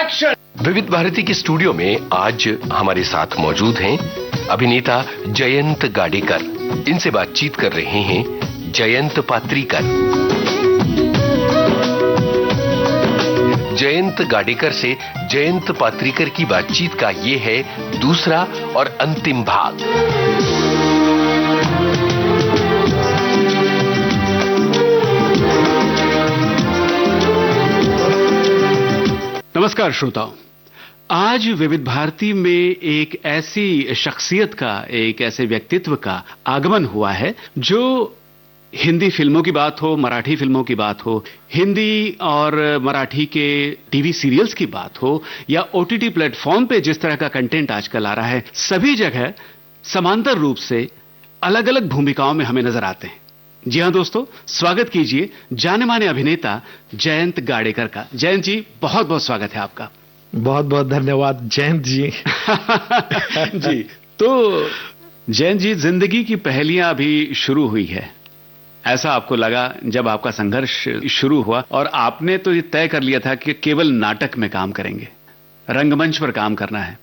Action. विविध भारती के studio में आज हमारे साथ मौजूद हैं अभिनेता जयंत गाडेकर। इनसे बातचीत कर रहे हैं जयंत पात्रीकर। जयंत गाडेकर से जयंत पात्रीकर की बातचीत का ये है दूसरा और अंतिम भाग। नमस्कार श्रोताओं, आज विविध भारती में एक ऐसी शख्सियत का, एक ऐसे व्यक्तित्व का आगमन हुआ है जो हिंदी फिल्मों की बात हो, मराठी फिल्मों की बात हो, हिंदी और मराठी के टीवी सीरियल्स की बात हो या ओटीटी प्लेटफॉर्म पे जिस तरह का कंटेंट आजकल आ रहा है, सभी जगह समांतर रूप से अलग अलग भूमिकाओं में हमें नजर आते हैं। जी हां दोस्तों, स्वागत कीजिए जाने माने अभिनेता जयंत गाडेकर का। जयंत जी, बहुत बहुत स्वागत है आपका। बहुत बहुत धन्यवाद जयंत जी। जी, तो जयंत जी, जिंदगी की पहेलियां अभी शुरू हुई है, ऐसा आपको लगा जब आपका संघर्ष शुरू हुआ और आपने तो ये तय कर लिया था कि केवल नाटक में काम करेंगे, रंगमंच पर काम करना है।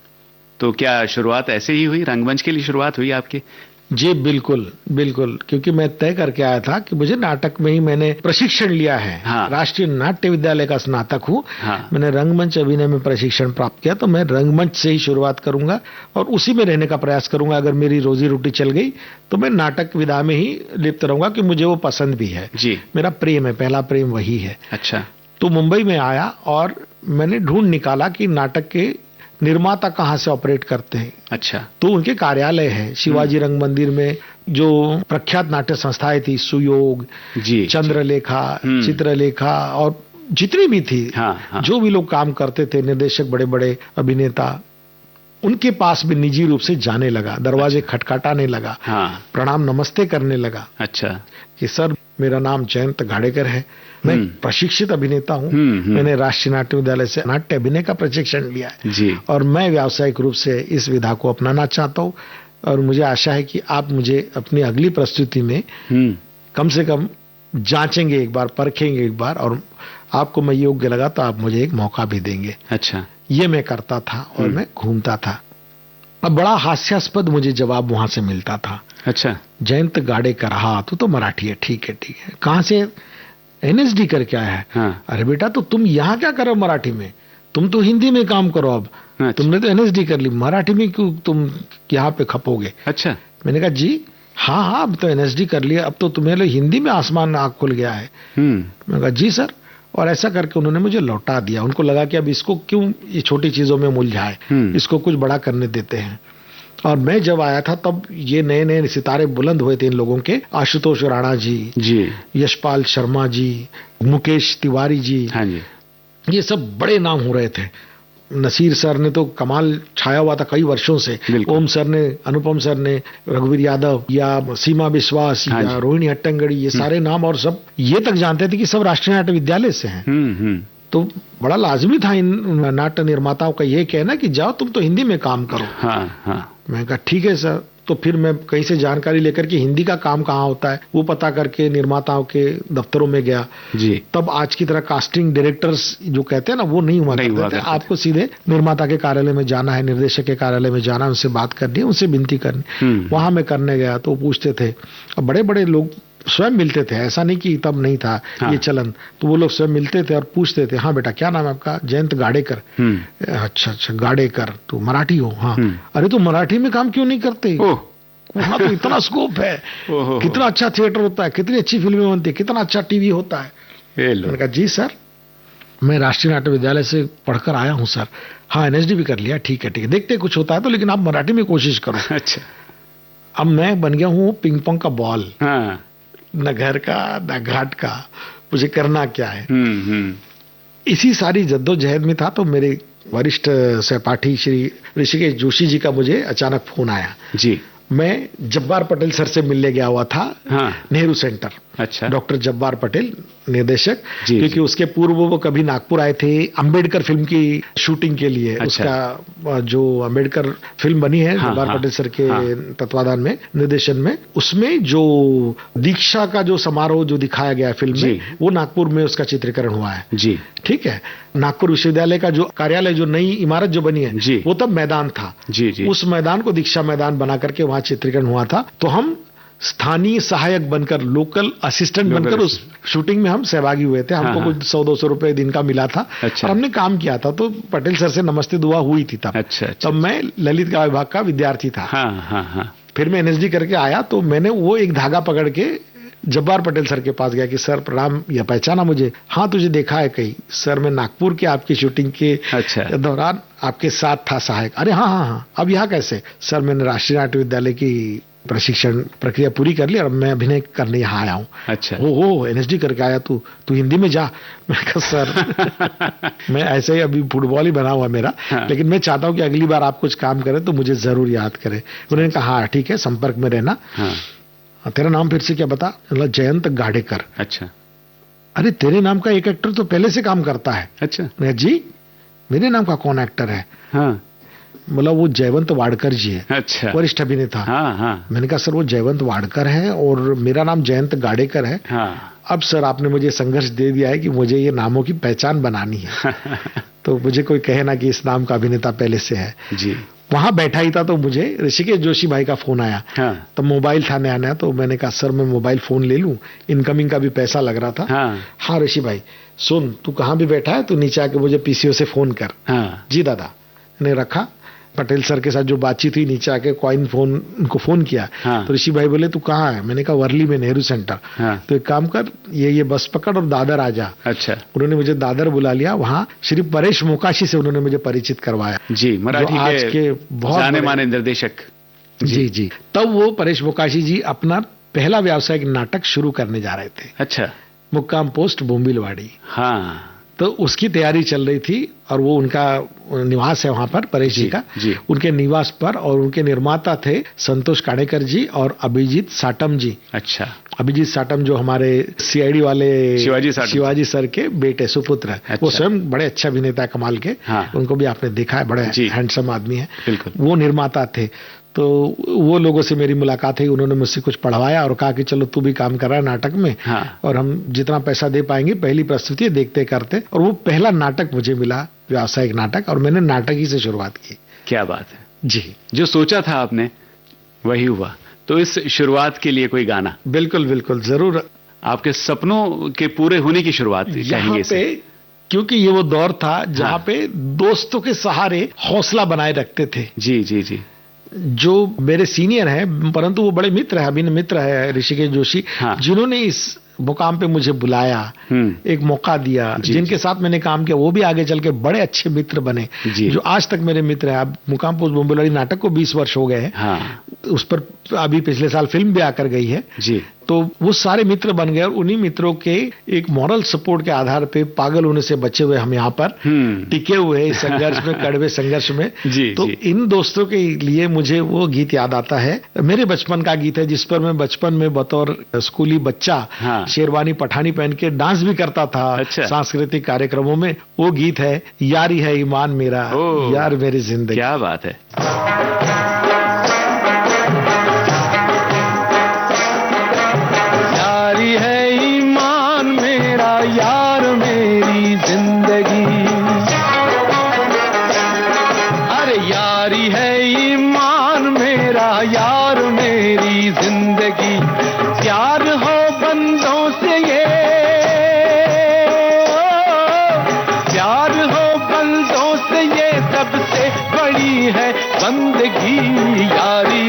तो क्या शुरुआत ऐसे ही हुई, रंगमंच के लिए शुरुआत हुई आपकी? जी बिल्कुल बिल्कुल, क्योंकि मैं तय करके आया था कि मुझे नाटक में ही मैंने प्रशिक्षण लिया है। हाँ। राष्ट्रीय नाट्य विद्यालय का स्नातक हूँ। हाँ। मैंने रंगमंच अभिनय में प्रशिक्षण प्राप्त किया, तो मैं रंगमंच से ही शुरुआत करूंगा और उसी में रहने का प्रयास करूंगा। अगर मेरी रोजी रोटी चल गई तो मैं नाटक विधा में ही लिप्त रहूंगा, कि मुझे वो पसंद भी है। जी, मेरा प्रेम है, पहला प्रेम वही है। अच्छा। तो मुंबई में आया और मैंने ढूंढ निकाला कि नाटक के निर्माता कहाँ से ऑपरेट करते हैं। अच्छा। तो उनके कार्यालय है शिवाजी रंग मंदिर में, जो प्रख्यात नाट्य संस्थाएं थी, सुयोग, जी, चंद्रलेखा, चित्रलेखा और जितनी भी थी। हाँ, हाँ। जो भी लोग काम करते थे, निर्देशक, बड़े बड़े अभिनेता, उनके पास भी निजी रूप से जाने लगा, दरवाजे खटखटाने लगा। हाँ। प्रणाम नमस्ते करने लगा। अच्छा। कि सर, मेरा नाम जयंत गाडेकर है, मैं प्रशिक्षित अभिनेता हूँ। मैंने राष्ट्रीय नाट्य विद्यालय से नाट्य अभिनय का प्रशिक्षण लिया है जी। और मैं व्यावसायिक रूप से इस विधा को अपनाना चाहता हूँ और मुझे आशा है कि आप मुझे अपनी अगली प्रस्तुति में कम से कम जांचेंगे एक बार, परखेंगे एक बार, और आपको मैं योग्य लगा तो आप मुझे एक मौका भी देंगे। अच्छा। ये मैं करता था और मैं घूमता था। अब बड़ा हास्यास्पद मुझे जवाब वहां से मिलता था। अच्छा। जयंत गाडेकर, हाँ तू तो मराठी है, ठीक है ठीक है, कहाँ से? एनएसडी करके आया है। हाँ। अरे बेटा, तो तुम यहाँ क्या करो मराठी में, तुम तो हिंदी में काम करो अब। अच्छा। तुमने तो एनएसडी कर ली, मराठी में क्यों तुम यहाँ पे खपोगे? अच्छा। मैंने कहा जी हाँ हाँ, अब तो एनएसडी कर लिया, अब तो तुम्हें हिंदी में आसमान आँख खुल गया है। मैंने कहा जी सर, और ऐसा करके उन्होंने मुझे लौटा दिया। उनको लगा कि अब इसको क्यों ये छोटी चीजों में उलझाए, इसको कुछ बड़ा करने देते हैं। और मैं जब आया था तब ये नए नए सितारे बुलंद हुए थे इन लोगों के। आशुतोष राणा जी, यशपाल शर्मा जी, मुकेश तिवारी जी, हाँ जी, ये सब बड़े नाम हो रहे थे। नसीर सर ने तो कमाल छाया हुआ था कई वर्षों से। ओम सर ने, अनुपम सर ने, रघुवीर यादव या सीमा विश्वास, हाँ या रोहिणी हट्टंगड़ी, ये सारे नाम, और सब ये तक जानते थे कि सब राष्ट्रीय नाट्य विद्यालय से हैं। तो बड़ा लाजमी था इन नाट्य निर्माताओं का ये कहना कि जाओ तुम तो हिंदी में काम करो। हाँ, हाँ। मैं कहा ठीक है सर। तो फिर मैं कहीं से जानकारी लेकर के हिंदी का काम कहाँ होता है वो पता करके निर्माताओं के दफ्तरों में गया जी। तब आज की तरह कास्टिंग डायरेक्टर्स जो कहते हैं ना, वो नहीं हुआ करते थे। आपको सीधे निर्माता के कार्यालय में जाना है, निर्देशक के कार्यालय में जाना है, उनसे बात करनी है, उनसे विनती करनी। वहां मैं करने गया तो पूछते थे, अब बड़े बड़े लोग स्वयं मिलते थे, ऐसा नहीं कि तब नहीं था ये चलन। तो वो लोग स्वयं मिलते थे और पूछते थे, हाँ बेटा क्या नाम है आपका? जयंत गाडेकर। अच्छा अच्छा, गाडेकर, तो मराठी हो? हाँ। अरे तो मराठी में काम क्यों नहीं करते? वहां तो इतना स्कोप है, कितना अच्छा थिएटर होता है, कितनी अच्छी फिल्में बनती है, कितना अच्छा टीवी होता है। मैंने कहा जी सर, मैं राष्ट्रीय नाट्य विद्यालय से पढ़कर आया हूँ सर। हाँ, एनएसडी भी कर लिया, ठीक है ठीक है, देखते कुछ होता है तो, लेकिन आप मराठी में कोशिश करो। अच्छा। अब मैं बन गया हूँ पिंग पोंग का बॉल। हाँ। न घर का न घाट का, मुझे करना क्या है। इसी सारी जद्दोजहद में था तो मेरे वरिष्ठ सहपाठी श्री ऋषिकेश जोशी जी का मुझे अचानक फोन आया। जी। मैं जब्बार पटेल सर से मिलने गया हुआ था। हाँ। नेहरू सेंटर। अच्छा। डॉक्टर जब्बार पटेल निर्देशक, क्योंकि उसके पूर्व वो कभी नागपुर आए थे अंबेडकर फिल्म की शूटिंग के लिए। अच्छा। उसका जो अंबेडकर फिल्म बनी है जब्बार पटेल सर के तत्वाधान में, निर्देशन में, उसमें जो दीक्षा का जो समारोह जो दिखाया गया फिल्म में, वो नागपुर में उसका चित्रीकरण हुआ है जी। ठीक है। नागपुर विश्वविद्यालय का जो कार्यालय, जो नई इमारत जो बनी है, वो तब मैदान था जी। उस मैदान को दीक्षा मैदान बना करके वहां चित्रीकरण हुआ था। तो हम स्थानीय सहायक बनकर, लोकल असिस्टेंट बनकर उस शूटिंग में हम सहभागी हुए थे। हमको कुछ 100-200 रुपए दिन का मिला था। अच्छा। और हमने काम किया था। तो पटेल सर से नमस्ते दुआ हुई थी तब। अच्छा। तब मैं ललित कला विभाग का विद्यार्थी था। फिर मैं एनएसडी करके आया, तो मैंने वो एक धागा पकड़ के जब्बार पटेल सर के पास गया कि सर प्रणाम, या पहचाना मुझे? हाँ, तुझे देखा है कहीं। सर, मैं नागपुर के आपकी शूटिंग के दौरान आपके साथ था सहायक। अरे हाँ, अब यहाँ कैसे? सर, मैंने राष्ट्रीय नाट्य विद्यालय की प्रशिक्षण प्रक्रिया पूरी कर ली और मैं अभिनय करने यहाँ आया हूँ। अच्छा। ओ एनएसडी करके आया तू हिंदी में जा। मैं कहा सर मैं ऐसे ही अभी फुटबॉल ही बना हुआ मेरा। लेकिन मैं चाहता हूँ कि अगली बार आप कुछ काम करें तो मुझे जरूर याद करें। उन्होंने कहा हाँ ठीक है, संपर्क में रहना। तेरा नाम फिर से क्या बता? जयंत गाडेकर। अच्छा। अरे तेरे नाम का एक एक्टर तो पहले से काम करता है। अच्छा। जी, मेरे नाम का कौन एक्टर है? हाँ। बोला वो जयवंत वाडकर जी है। अच्छा। वरिष्ठ अभिनेता। हाँ। मैंने कहा सर वो जयवंत वाडकर है और मेरा नाम जयंत गाडेकर है। हाँ। अब सर आपने मुझे संघर्ष दे दिया है कि मुझे ये नामों की पहचान बनानी है। तो मुझे कोई कहे ना कि इस नाम का अभिनेता पहले से है जी। वहां बैठा ही था तो मुझे ऋषिकेश जोशी भाई का फोन आया। हाँ। तो मोबाइल था नया, तो मैंने कहा सर मैं मोबाइल फोन ले लूं, इनकमिंग का भी पैसा लग रहा था। हाँ ऋषि भाई सुन, तू कहाँ भी बैठा है, तू नीचे आके मुझे पीसीओ से फोन कर। हाँ। जी दादा। ने रखा, पटेल सर के साथ जो बातचीत हुई, नीचे आके कॉइन फोन उनको फोन किया। हाँ। तो ऋषि भाई बोले तू कहाँ है? मैंने कहा वर्ली में नेहरू सेंटर। हाँ। तो एक काम कर, ये बस पकड़ और दादर आ जा। अच्छा। उन्होंने मुझे दादर बुला लिया। वहाँ श्री परेश मोकाशी से उन्होंने मुझे परिचित करवाया जी, मराठी आज के बहुत जाने माने निर्देशक जी। तब वो परेश मोकाशी जी अपना पहला व्यावसायिक नाटक शुरू करने जा रहे थे। अच्छा। मुक्काम पोस्ट बोम्बिलवाड़ी। हाँ। तो उसकी तैयारी चल रही थी और वो उनका निवास है वहां पर, परेश जी का जी। उनके निवास पर, और उनके निर्माता थे संतोष काणेकर जी और अभिजीत साटम जी। अच्छा। अभिजीत साटम जो हमारे सीआईडी वाले शिवाजी सर के बेटे सुपुत्र है। अच्छा। वो स्वयं बड़े अच्छे अभिनेता कमाल के। हाँ। उनको भी आपने देखा है, बड़े हैंडसम आदमी है। बिल्कुल। वो निर्माता थे। तो वो लोगों से मेरी मुलाकात हुई, उन्होंने मुझसे कुछ पढ़वाया और कहा कि चलो तू भी काम कर रहा है नाटक में। हाँ। और हम जितना पैसा दे पाएंगे पहली प्रस्तुति देखते करते। और वो पहला नाटक मुझे मिला, व्यावसायिक नाटक, और मैंने नाटक ही से शुरुआत की। क्या बात है जी। जो सोचा था आपने वही हुआ। तो इस शुरुआत के लिए कोई गाना? बिल्कुल जरूर। आपके सपनों के पूरे होने की शुरुआत यहाँ पे, क्योंकि ये वो दौर था जहाँ पे दोस्तों के सहारे हौसला बनाए रखते थे। जी। जो मेरे सीनियर हैं, परंतु वो बड़े मित्र हैं, अभिन्न मित्र है ऋषिकेश जोशी। हाँ। जिन्होंने इस मुकाम पे मुझे बुलाया, एक मौका दिया, जिनके साथ मैंने काम किया, वो भी आगे चल के बड़े अच्छे मित्र बने, जो आज तक मेरे मित्र हैं। अब मुकाम पोस्ट बोम्बिलवाड़ी नाटक को 20 वर्ष हो गए हैं। हाँ। उस पर अभी पिछले साल फिल्म भी आकर गई है जी। तो वो सारे मित्र बन गए और उन्हीं मित्रों के एक मॉरल सपोर्ट के आधार पे, पागल होने से बचे हुए हम यहाँ पर टिके हुए हैं संघर्ष में, कड़वे संघर्ष में। तो इन दोस्तों के लिए मुझे वो गीत याद आता है, मेरे बचपन का गीत है, जिस पर मैं बचपन में बतौर स्कूली बच्चा शेरवानी पठानी पहन के डांस भी करता था। अच्छा। सांस्कृतिक कार्यक्रमों में। वो गीत है यारी है ईमान मेरा, यार मेरी जिंदगी। क्या बात है। यारी है ईमान मेरा, यार मेरी जिंदगी। अरे यारी है ईमान मेरा, यार मेरी जिंदगी। प्यार हो बंदों से ये, प्यार हो बंदों से ये सबसे बड़ी है बंदगी। यारी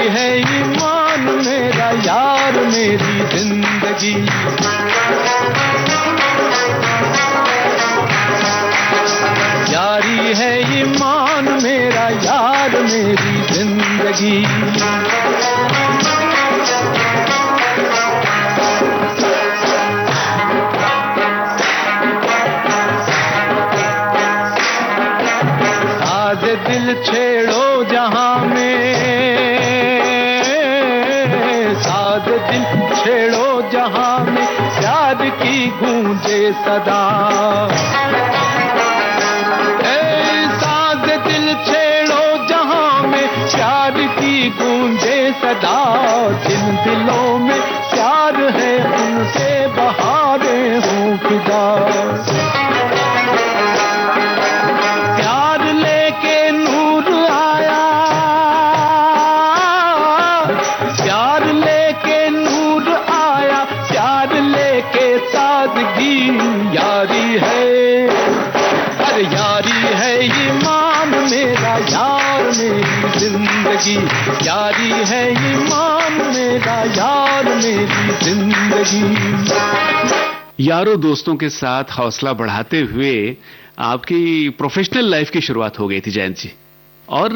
है ईमान मेरा, यार मेरी जिंदगी। यारी है ईमान मेरा, यार मेरी जिंदगी। साज दिल छेड़ो जहां में, की गूंजे सदा। साज दिल छेड़ो जहां में प्यार की गूंजे सदा। जिन दिलों में प्यार है उनसे बहारें हों फिदा। प्यार लेके नूर आया, प्यार लेके नूर आया, प्यार लेके सादगी। यारी है, अरे यारी है ईमान मेरा, यार मेरी जिंदगी। यारी है ईमान मेरा, यार मेरी जिंदगी। यारों दोस्तों के साथ हौसला बढ़ाते हुए आपकी प्रोफेशनल लाइफ की शुरुआत हो गई थी जयंत जी, और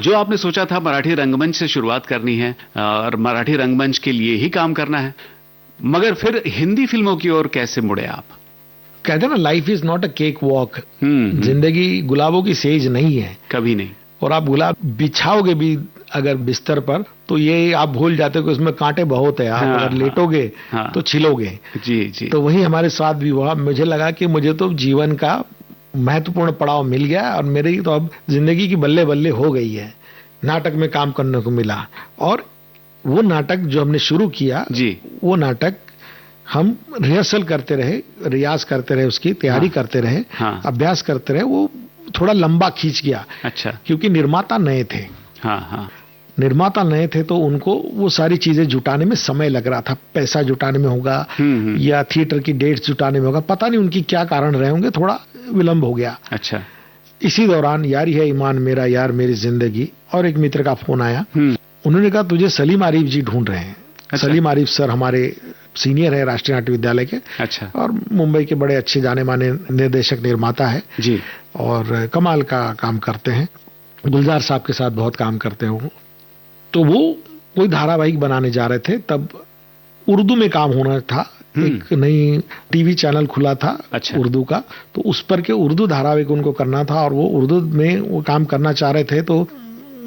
जो आपने सोचा था मराठी रंगमंच से शुरुआत करनी है और मराठी रंगमंच के लिए ही काम करना है, मगर फिर हिंदी फिल्मों की ओर कैसे मुड़े आप? कहते हैं ना, life is not a cake walk. जिंदगी गुलाबों की सेज नहीं है, कभी नहीं। और आप गुलाब बिछाओगे भी अगर बिस्तर पर, तो ये आप भूल जाते हो कि उसमें कांटे बहुत है। आप अगर लेटोगे तो छिलोगे। जी जी। तो वही हमारे साथ भी हुआ। मुझे लगा कि मुझे तो जीवन का महत्वपूर्ण पड़ाव मिल गया और मेरी तो अब जिंदगी की बल्ले बल्ले हो गई है। नाटक में काम करने को मिला, और वो नाटक जो हमने शुरू किया जी, वो नाटक हम रिहर्सल करते रहे, रियाज करते रहे, उसकी तैयारी करते रहे, अभ्यास करते रहे। वो थोड़ा लंबा खींच गया। अच्छा। क्योंकि निर्माता नए थे। निर्माता नए थे तो उनको वो सारी चीजें जुटाने में समय लग रहा था। पैसा जुटाने में होगा या थिएटर की डेट्स जुटाने में होगा, पता नहीं उनकी क्या कारण रहे होंगे, थोड़ा विलंब हो गया। अच्छा। इसी दौरान यारी है ईमान मेरा, यार मेरी जिंदगी और एक मित्र का फोन आया। उन्होंने कहा तुझे सलीम आरिफ जी ढूंढ रहे हैं। अच्छा। सलीम आरिफ सर हमारे सीनियर है राष्ट्रीय नाट्य विद्यालय के। अच्छा। और मुंबई के बड़े अच्छे जाने माने निर्देशक निर्माता है जी, और कमाल का काम करते हैं। गुलजार साहब के साथ बहुत काम करते हैं। तो वो कोई धारावाहिक बनाने जा रहे थे, तब उर्दू में काम होना था। एक नई टीवी चैनल खुला था। अच्छा। उर्दू का, तो उस पर के उर्दू धारावाहिक उनको करना था और वो उर्दू में वो काम करना चाह रहे थे। तो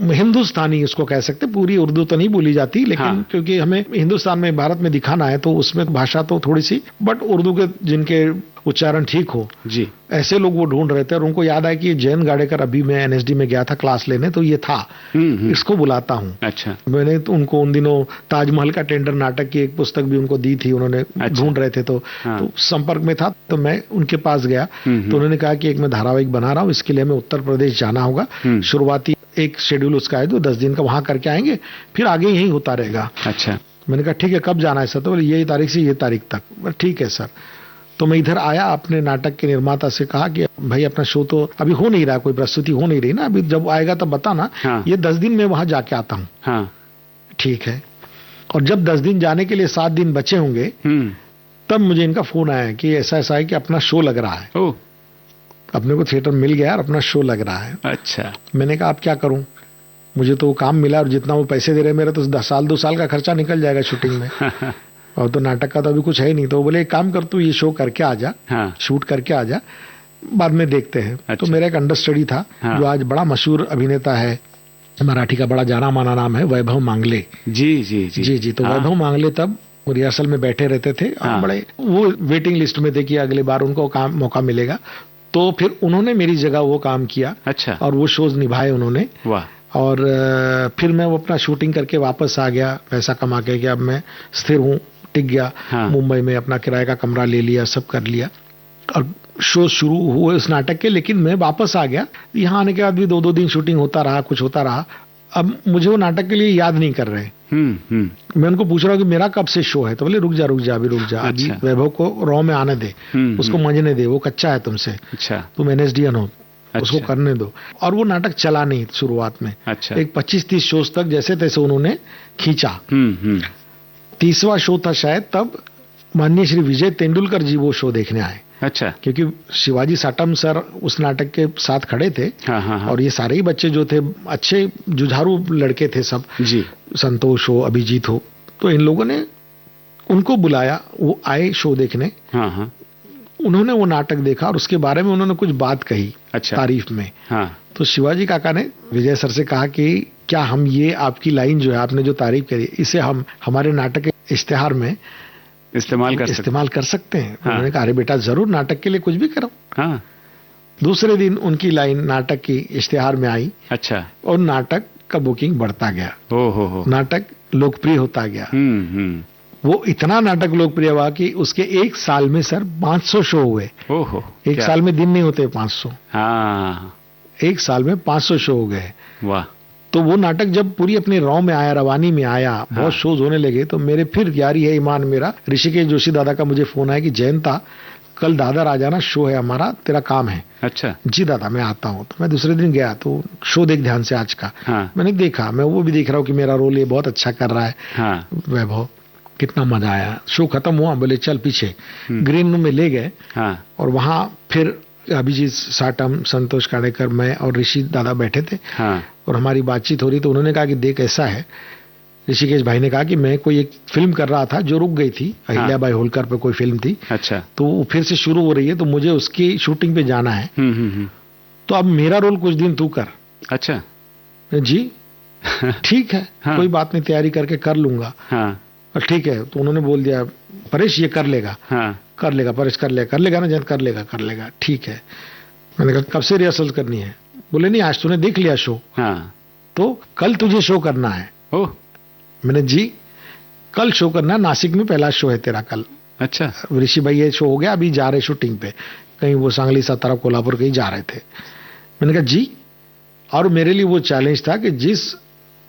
हिंदुस्तानी उसको कह सकते, पूरी उर्दू तो नहीं बोली जाती, लेकिन क्योंकि हमें हिंदुस्तान में भारत में दिखाना है तो उसमें भाषा तो थोड़ी सी, बट उर्दू के जिनके उच्चारण ठीक हो जी, ऐसे लोग वो ढूंढ रहे थे। और उनको याद आया कि जयंत गाडेकर, अभी मैं एनएसडी में गया था क्लास लेने, तो ये था, इसको बुलाता हूँ। अच्छा। मैंने तो उनको उन दिनों ताजमहल का टेंडर नाटक की एक पुस्तक भी उनको दी थी, उन्होंने ढूंढ रहे थे तो संपर्क में था, तो मैं उनके पास गया। तो उन्होंने कहा कि एक मैं धारावाहिक बना रहा हूँ, इसके लिए हमें उत्तर प्रदेश जाना होगा। शुरुआती एक शेड्यूल उसका है जो 10 दिन का, वहां करके आएंगे, फिर आगे यही होता रहेगा। अच्छा। मैंने कहा ठीक है, कब जाना है सर? तो बोले यही तारीख से ये तारीख तक। ठीक है सर। तो मैं इधर आया, अपने नाटक के निर्माता से कहा कि भाई अपना शो तो अभी हो नहीं रहा, कोई प्रस्तुति हो नहीं रही ना, अभी जब आएगा तब बताना। ये 10 दिन में वहां जाके आता हूँ। ठीक है। और जब 10 दिन जाने के लिए 7 दिन बचे होंगे, तब मुझे इनका फोन आया कि ऐसा ऐसा है कि अपना शो लग रहा है। अपने को थिएटर मिल गया और अपना शो लग रहा है। अच्छा। मैंने कहा अब क्या करूं, मुझे तो वो काम मिला और जितना वो पैसे दे रहे, मेरा तो 10 साल 2 साल का खर्चा निकल जाएगा शूटिंग में। और तो नाटक का तो अभी कुछ है ही नहीं। तो बोले एक काम कर, तू ये शो करके आ जा, शूट करके आ जा, बाद में देखते हैं। अच्छा। तो मेरा एक अंडरस्टडी था जो आज बड़ा मशहूर अभिनेता है, मराठी का बड़ा जाना माना नाम है, वैभव मांगले जी जी जी जी जी। तो वैभव मांगले तब रिहर्सल में बैठे रहते थे और बड़े वो वेटिंग लिस्ट में थे कि अगली बार उनको मौका मिलेगा। तो फिर उन्होंने मेरी जगह वो काम किया। अच्छा। और वो शोज निभाए उन्होंने। वाह। और फिर मैं वो अपना शूटिंग करके वापस आ गया, पैसा कमा के, अब मैं स्थिर हूँ, टिक गया। मुंबई में अपना किराए का कमरा ले लिया, सब कर लिया और शो शुरू हुए उस नाटक के। लेकिन मैं वापस आ गया। यहाँ आने के बाद भी 2-2 दिन शूटिंग होता रहा, कुछ होता रहा। अब मुझे वो नाटक के लिए याद नहीं कर रहे। मैं उनको पूछ रहा हूँ कि मेरा कब से शो है? तो बोले रुक जा अभी रुक जा। अच्छा। अभी वैभव को रॉ में आने दे, उसको मंजने दे, वो कच्चा है तुमसे। अच्छा। तुम एनएसडीएन हो। अच्छा। उसको करने दो। और वो नाटक चला नहीं शुरुआत में। अच्छा। एक 25-30 शोज तक जैसे तैसे उन्होंने खींचा। 30वां शो था शायद, तब माननीय श्री विजय तेंदुलकर जी वो शो देखने आए। अच्छा। क्योंकि शिवाजी साटम सर उस नाटक के साथ खड़े थे। हाँ। और ये सारे ही बच्चे जो थे अच्छे जुझारू लड़के थे सब जी, संतोष हो, अभिजीत हो। तो इन लोगों ने उनको बुलाया, वो आए शो देखने। हाँ। उन्होंने वो नाटक देखा और उसके बारे में उन्होंने कुछ बात कही। अच्छा। तारीफ में। हाँ। तो शिवाजी काका ने विजय सर से कहा कि क्या हम ये आपकी लाइन जो है, आपने जो तारीफ करी, इसे हम हमारे नाटक के इश्तेहार में इस्तेमाल कर सकते हैं। हाँ। उन्होंने कहा अरे बेटा जरूर, नाटक के लिए कुछ भी करो। हाँ। दूसरे दिन उनकी लाइन नाटक की इश्तिहार में आई। अच्छा। और नाटक का बुकिंग बढ़ता गया। हो। नाटक लोकप्रिय होता गया। वो इतना नाटक लोकप्रिय हुआ कि उसके एक साल में सर 500 शो हुए। ओहो। एक साल में दिन नहीं होते 500। हाँ। एक साल में 500 शो हो गए। वाह। तो वो नाटक जब पूरी अपने रॉ में आया, रवानी में आया, बहुत शोज होने लगे, तो मेरे फिर यारी है ईमान मेरा ऋषिकेश जोशी दादा का मुझे फोन आया कि जयंता कल दादर आ जाना, शो है हमारा, तेरा काम है। अच्छा। जी दादा मैं आता हूँ। तो मैं दूसरे दिन गया, तो शो देख ध्यान से आज का। हाँ। मैंने देखा, मैं वो भी देख रहा हूँ कि मेरा रोल ये बहुत अच्छा कर रहा है। हाँ। वैभव, कितना मजा आया। शो खत्म हुआ, बोले चल पीछे ग्रीन रूम में ले गए। हाँ। और वहां फिर अभिजीत साटम, संतोष काणेकर, मैं और ऋषि दादा बैठे थे। हाँ। और हमारी बातचीत हो रही, तो उन्होंने कहा कि देख ऐसा है, ऋषिकेश भाई ने कहा कि मैं कोई एक फिल्म कर रहा था जो रुक गई थी, अहिल्याबाई होलकर पे कोई फिल्म थी। अच्छा। तो वो फिर से शुरू हो रही है, तो मुझे उसकी शूटिंग पे जाना है। तो अब मेरा रोल कुछ दिन तू कर। अच्छा। जी ठीक है। हाँ। कोई बात नहीं, तैयारी करके कर लूंगा। हाँ। ठीक है। तो उन्होंने बोल दिया परेश ये कर लेगा। हाँ। कर लेगा परेश, कर लेगा ना जयंत, कर लेगा। ठीक है। मैंने कहा कब से रिहर्सल करनी है? बोले नहीं, आज तूने देख लिया शो। हाँ। तो कल तुझे शो करना है। ओह। मैंने जी कल शो करना है, नासिक में पहला शो है तेरा कल। अच्छा। ऋषि भाई ये शो हो गया, अभी जा रहे शूटिंग पे, कहीं वो सांगली, सातारा, कोल्हापुर कहीं जा रहे थे। मैंने कहा जी। और मेरे लिए वो चैलेंज था कि जिस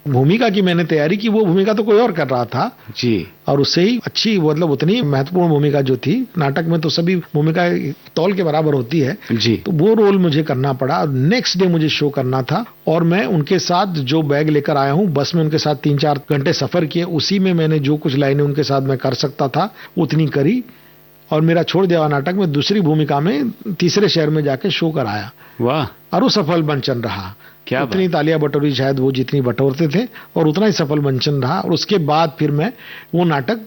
भूमिका की मैंने तैयारी की, वो भूमिका तो कोई और कर रहा था जी। और उससे ही अच्छी, मतलब उतनी महत्वपूर्ण भूमिका जो थी। नाटक में तो सभी भूमिका तौल के बराबर होती है जी। तो वो रोल मुझे करना पड़ा। नेक्स्ट डे मुझे शो करना था और मैं उनके साथ जो बैग लेकर आया हूँ, बस में उनके साथ 3-4 घंटे सफर किए, उसी में मैंने जो कुछ लाइनें उनके साथ मैं कर सकता था उतनी करी। और मेरा छोड़ दिया नाटक में दूसरी भूमिका में तीसरे शहर में जाके शो कराया। वाह। और वो सफल मंचन रहा। क्या उतनी तालियां बटोरी शायद वो जितनी बटोरते थे, और उतना ही सफल मंचन रहा। और उसके बाद फिर मैं वो नाटक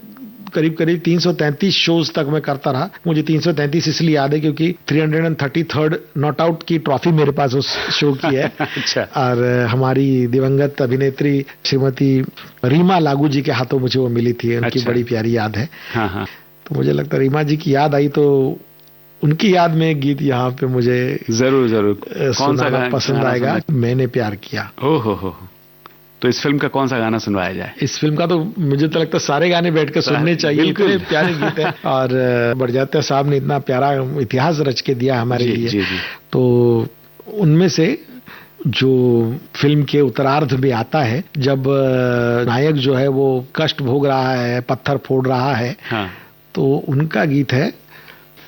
करीब 333 शोज तक मैं करता रहा। मुझे 333 इसलिए याद है क्योंकि 333rd नॉट आउट की ट्रॉफी मेरे पास उस शो की है। अच्छा। और हमारी दिवंगत अभिनेत्री श्रीमती रीमा लागू जी के हाथों मुझे वो मिली थी। उनकी अच्छा। बड़ी प्यारी याद है। हाँ हाँ। तो मुझे लगता है रीमा जी की याद आई तो उनकी याद में एक गीत यहाँ पे मुझे जरूर कौन सा गाना पसंद आएगा, मैंने प्यार किया। ओहो। तो इस फिल्म का कौन सा गाना सुनवाया जाए? इस फिल्म का तो मुझे तो लगता है सारे गाने बैठ कर सुनने चाहिए, इतने प्यारे गीत है। और बड़जात्या साहब ने इतना प्यारा इतिहास रच के दिया हमारे लिए। जी जी। तो उनमें से जो फिल्म के उत्तरार्ध में आता है, जब नायक जो है वो कष्ट भोग रहा है, पत्थर फोड़ रहा है, हाँ। तो उनका गीत है।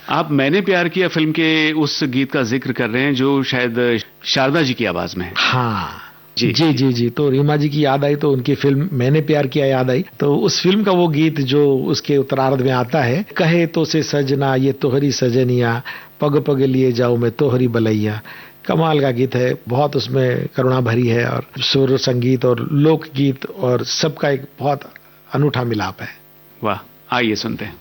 आप मैंने प्यार किया फिल्म के उस गीत का जिक्र कर रहे हैं जो शायद शारदा जी की आवाज में है। हाँ जी जी जी जी। तो रीमा जी की याद आई तो उनकी फिल्म मैंने प्यार किया याद आई। तो उस फिल्म का वो गीत जो उसके उत्तरार्ध में आता है, कहे तो से सजना ये तोहरी सजनिया, पग पग लिए जाओ मैं तोहरी बलैया। कमाल का गीत है, बहुत उसमें करुणा भरी है और सुर संगीत और लोकगीत और सबका एक बहुत अनूठा मिलाप है। वाह, आइए सुनते हैं।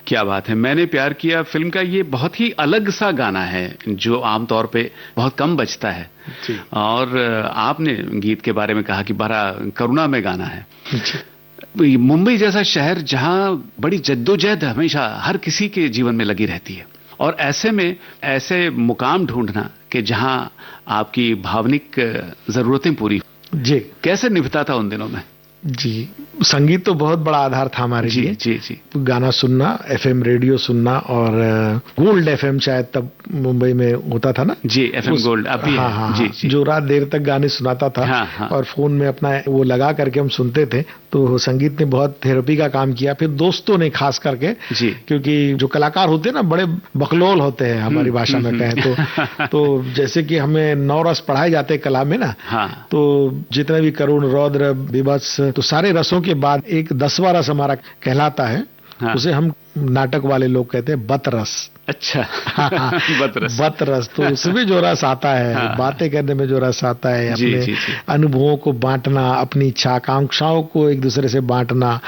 क्या बात है। मैंने प्यार किया फिल्म का ये बहुत ही अलग सा गाना है जो आमतौर पे बहुत कम बजता है और आपने गीत के बारे में कहा कि बड़ा करुणामय गाना है। मुंबई जैसा शहर जहां बड़ी जद्दोजहद हमेशा हर किसी के जीवन में लगी रहती है और ऐसे में ऐसे मुकाम ढूंढना कि जहां आपकी भावनिक जरूरतें पूरी जी कैसे निभता था उन दिनों में? जी, संगीत तो बहुत बड़ा आधार था हमारे लिए। जी जी। गाना सुनना, एफएम रेडियो सुनना और गोल्ड एफएम शायद तब मुंबई में होता था ना जी, एफएम गोल्ड अभी हाँ, हाँ, जी, जी। जो रात देर तक गाने सुनाता था हाँ। और फोन में अपना वो लगा करके हम सुनते थे। तो संगीत ने बहुत थेरेपी का काम किया। फिर दोस्तों ने खास करके जी, क्योंकि जो कलाकार होते हैं ना बड़े बकलोल होते हैं हमारी भाषा में कहें तो जैसे कि हमें 9 रस पढ़ाए जाते हैं कला में ना, तो जितने भी करुण, रौद्र, विभत्स, तो सारे रसों के बाद एक 10वां रस हमारा कहलाता है। उसे हम नाटक वाले लोग कहते हैं बतरस। अच्छा बतरस तो उसमें जो रस आता है, बातें करने में जो रस आता है, अपने अनुभवों को बांटना, अपनी इच्छा आकांक्षाओं को एक दूसरे से बांटना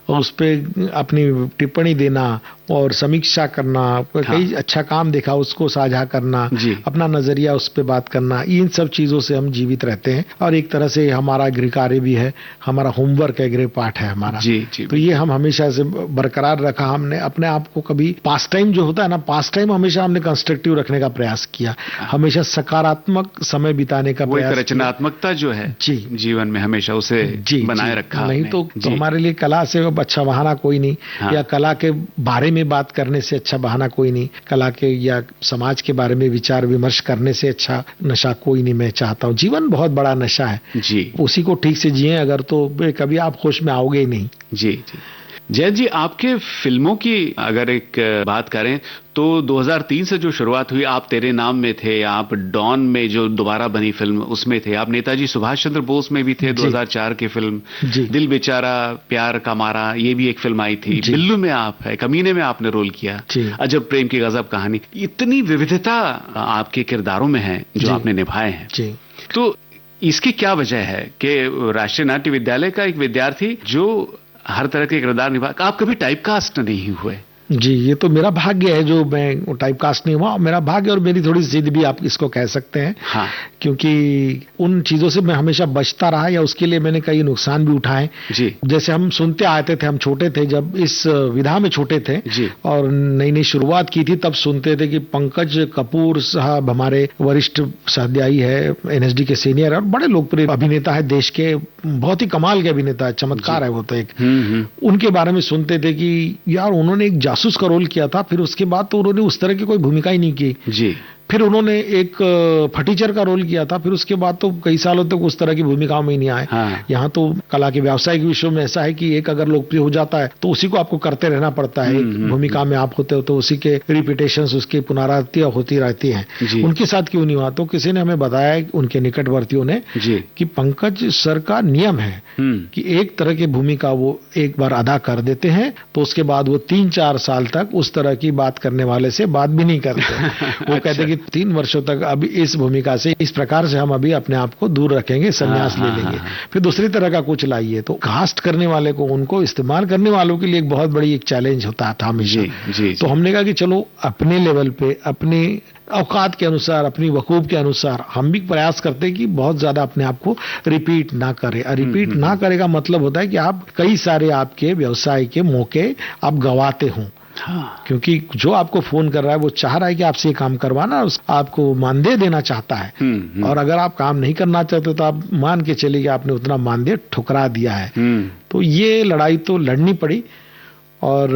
और उस पर अपनी टिप्पणी देना और समीक्षा करना, कई अच्छा काम देखा उसको साझा करना, अपना नजरिया उस पर बात करना, इन सब चीजों से हम जीवित रहते हैं और एक तरह से हमारा गृह कार्य भी है, हमारा होमवर्क है, गृह पाठ है हमारा। तो ये हम हमेशा से बरकरार रखा। हमने अपने आप को कभी पास टाइम जो होता है ना, पास टाइम हमेशा हमने कंस्ट्रक्टिव रखने का प्रयास किया, हमेशा सकारात्मक समय बिताने का प्रयास, रचनात्मकता जो है जी जीवन में हमेशा उसे बनाए रखा। नहीं तो हमारे लिए कला से अच्छा बहाना कोई नहीं, या कला के बारे में बात करने से अच्छा बहाना कोई नहीं, कला के या समाज के बारे में विचार विमर्श करने से अच्छा नशा कोई नहीं। मैं चाहता हूँ, जीवन बहुत बड़ा नशा है जी, उसी को ठीक से जिए अगर तो कभी आप होश में आओगे ही नहीं। जी जी। जयंत जी, आपके फिल्मों की अगर एक बात करें तो 2003 से जो शुरुआत हुई, आप तेरे नाम में थे, आप डॉन में जो दोबारा बनी फिल्म उसमें थे, आप नेताजी सुभाष चंद्र बोस में भी थे, 2004 की फिल्म दिल बेचारा प्यार का मारा, ये भी एक फिल्म आई थी, बिल्लू में आप है, कमीने में आपने रोल किया, अजब प्रेम की गजब कहानी। इतनी विविधता आपके किरदारों में है जो आपने निभाए हैं, तो इसकी क्या वजह है कि राष्ट्रीय नाट्य विद्यालय का एक विद्यार्थी जो हर तरह के किरदार निभा, आप कभी टाइपकास्ट नहीं हुए? जी, ये तो मेरा भाग्य है जो मैं टाइपकास्ट नहीं हुआ, मेरा भाग्य और मेरी थोड़ी जिद भी आप इसको कह सकते हैं। क्योंकि उन चीजों से मैं हमेशा बचता रहा या उसके लिए मैंने कई नुकसान भी उठाए। जैसे हम सुनते आते थे, हम छोटे थे जब इस विधा में छोटे थे और नई नई शुरुआत की थी, तब सुनते थे कि पंकज कपूर साहब हमारे वरिष्ठ सहाध्यायी है, एनएसडी के सीनियर और बड़े लोकप्रिय अभिनेता है देश के, बहुत ही कमाल के अभिनेता है, चमत्कार है वो तो एक। उनके बारे में सुनते थे कि यार उन्होंने एक जासूस का रोल किया था, फिर उसके बाद तो उन्होंने उस तरह की कोई भूमिका ही नहीं की। फिर उन्होंने एक फटीचर का रोल किया था, फिर उसके बाद तो कई सालों तक उस तरह की भूमिकाओं में ही नहीं आए। यहाँ तो कला के व्यावसायिक विषयों में ऐसा है कि एक अगर लोकप्रिय हो जाता है तो उसी को आपको करते रहना पड़ता है। एक भूमिका में आप होते हो तो उसी के रिपीटेशंस, उसकी पुनरावृत्तियां होती रहती हैं। उनके साथ क्यों नहीं हुआ? तो किसी ने हमें बताया, उनके निकटवर्तियों ने, कि पंकज सर का नियम है कि एक तरह की भूमिका वो एक बार अदा कर देते हैं तो उसके बाद वो 3-4 साल तक उस तरह की बात करने वाले से बात भी नहीं करते। वो कहते कि 3 वर्षों तक अभी इस भूमिका से, इस प्रकार से हम अभी अपने आप को दूर रखेंगे, संन्यास ले लेंगे, फिर दूसरी तरह का कुछ लाइए। तो कास्ट करने वाले को, उनको इस्तेमाल करने वालों के लिए एक बहुत बड़ी एक चैलेंज होता था हमेशा। तो हमने कहा कि चलो अपने लेवल पे, अपने औकात के अनुसार, अपनी वकूब के अनुसार हम भी प्रयास करते हैं कि बहुत ज्यादा अपने आप को रिपीट ना करें। रिपीट ना करेगा मतलब होता है कि आप कई सारे आपके व्यवसाय के मौके आप गंवाते हों। क्योंकि जो आपको फोन कर रहा है वो चाह रहा है कि आपसे काम करवाना, आपको मानदेय देना चाहता है। और अगर आप काम नहीं करना चाहते तो आप मान के चलिए कि आपने उतना मानदेय ठुकरा दिया है। तो ये लड़ाई तो लड़नी पड़ी। और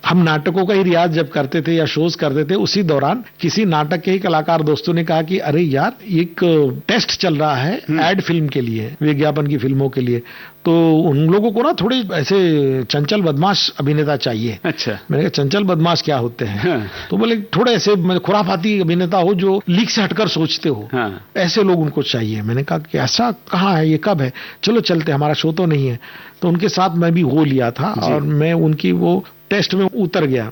हम नाटकों का ही रियाज जब करते थे या शोज करते थे, उसी दौरान किसी नाटक के ही कलाकार दोस्तों ने कहा कि अरे यार एक टेस्ट चल रहा है एड फिल्म के लिए, विज्ञापन की फिल्मों के लिए, तो उन लोगों को ना थोड़े ऐसे चंचल बदमाश अभिनेता चाहिए। अच्छा। मैंने कहा चंचल बदमाश क्या होते हैं? तो बोले थोड़े ऐसे खुराफाती अभिनेता हो जो लीक से हटकर सोचते हो, ऐसे लोग उनको चाहिए। मैंने कहा कि ऐसा कहाँ है, ये कब है? चलो चलते, हमारा शो तो नहीं है। तो उनके साथ मैं भी हो लिया था और मैं उनकी वो टेस्ट में उतर गया।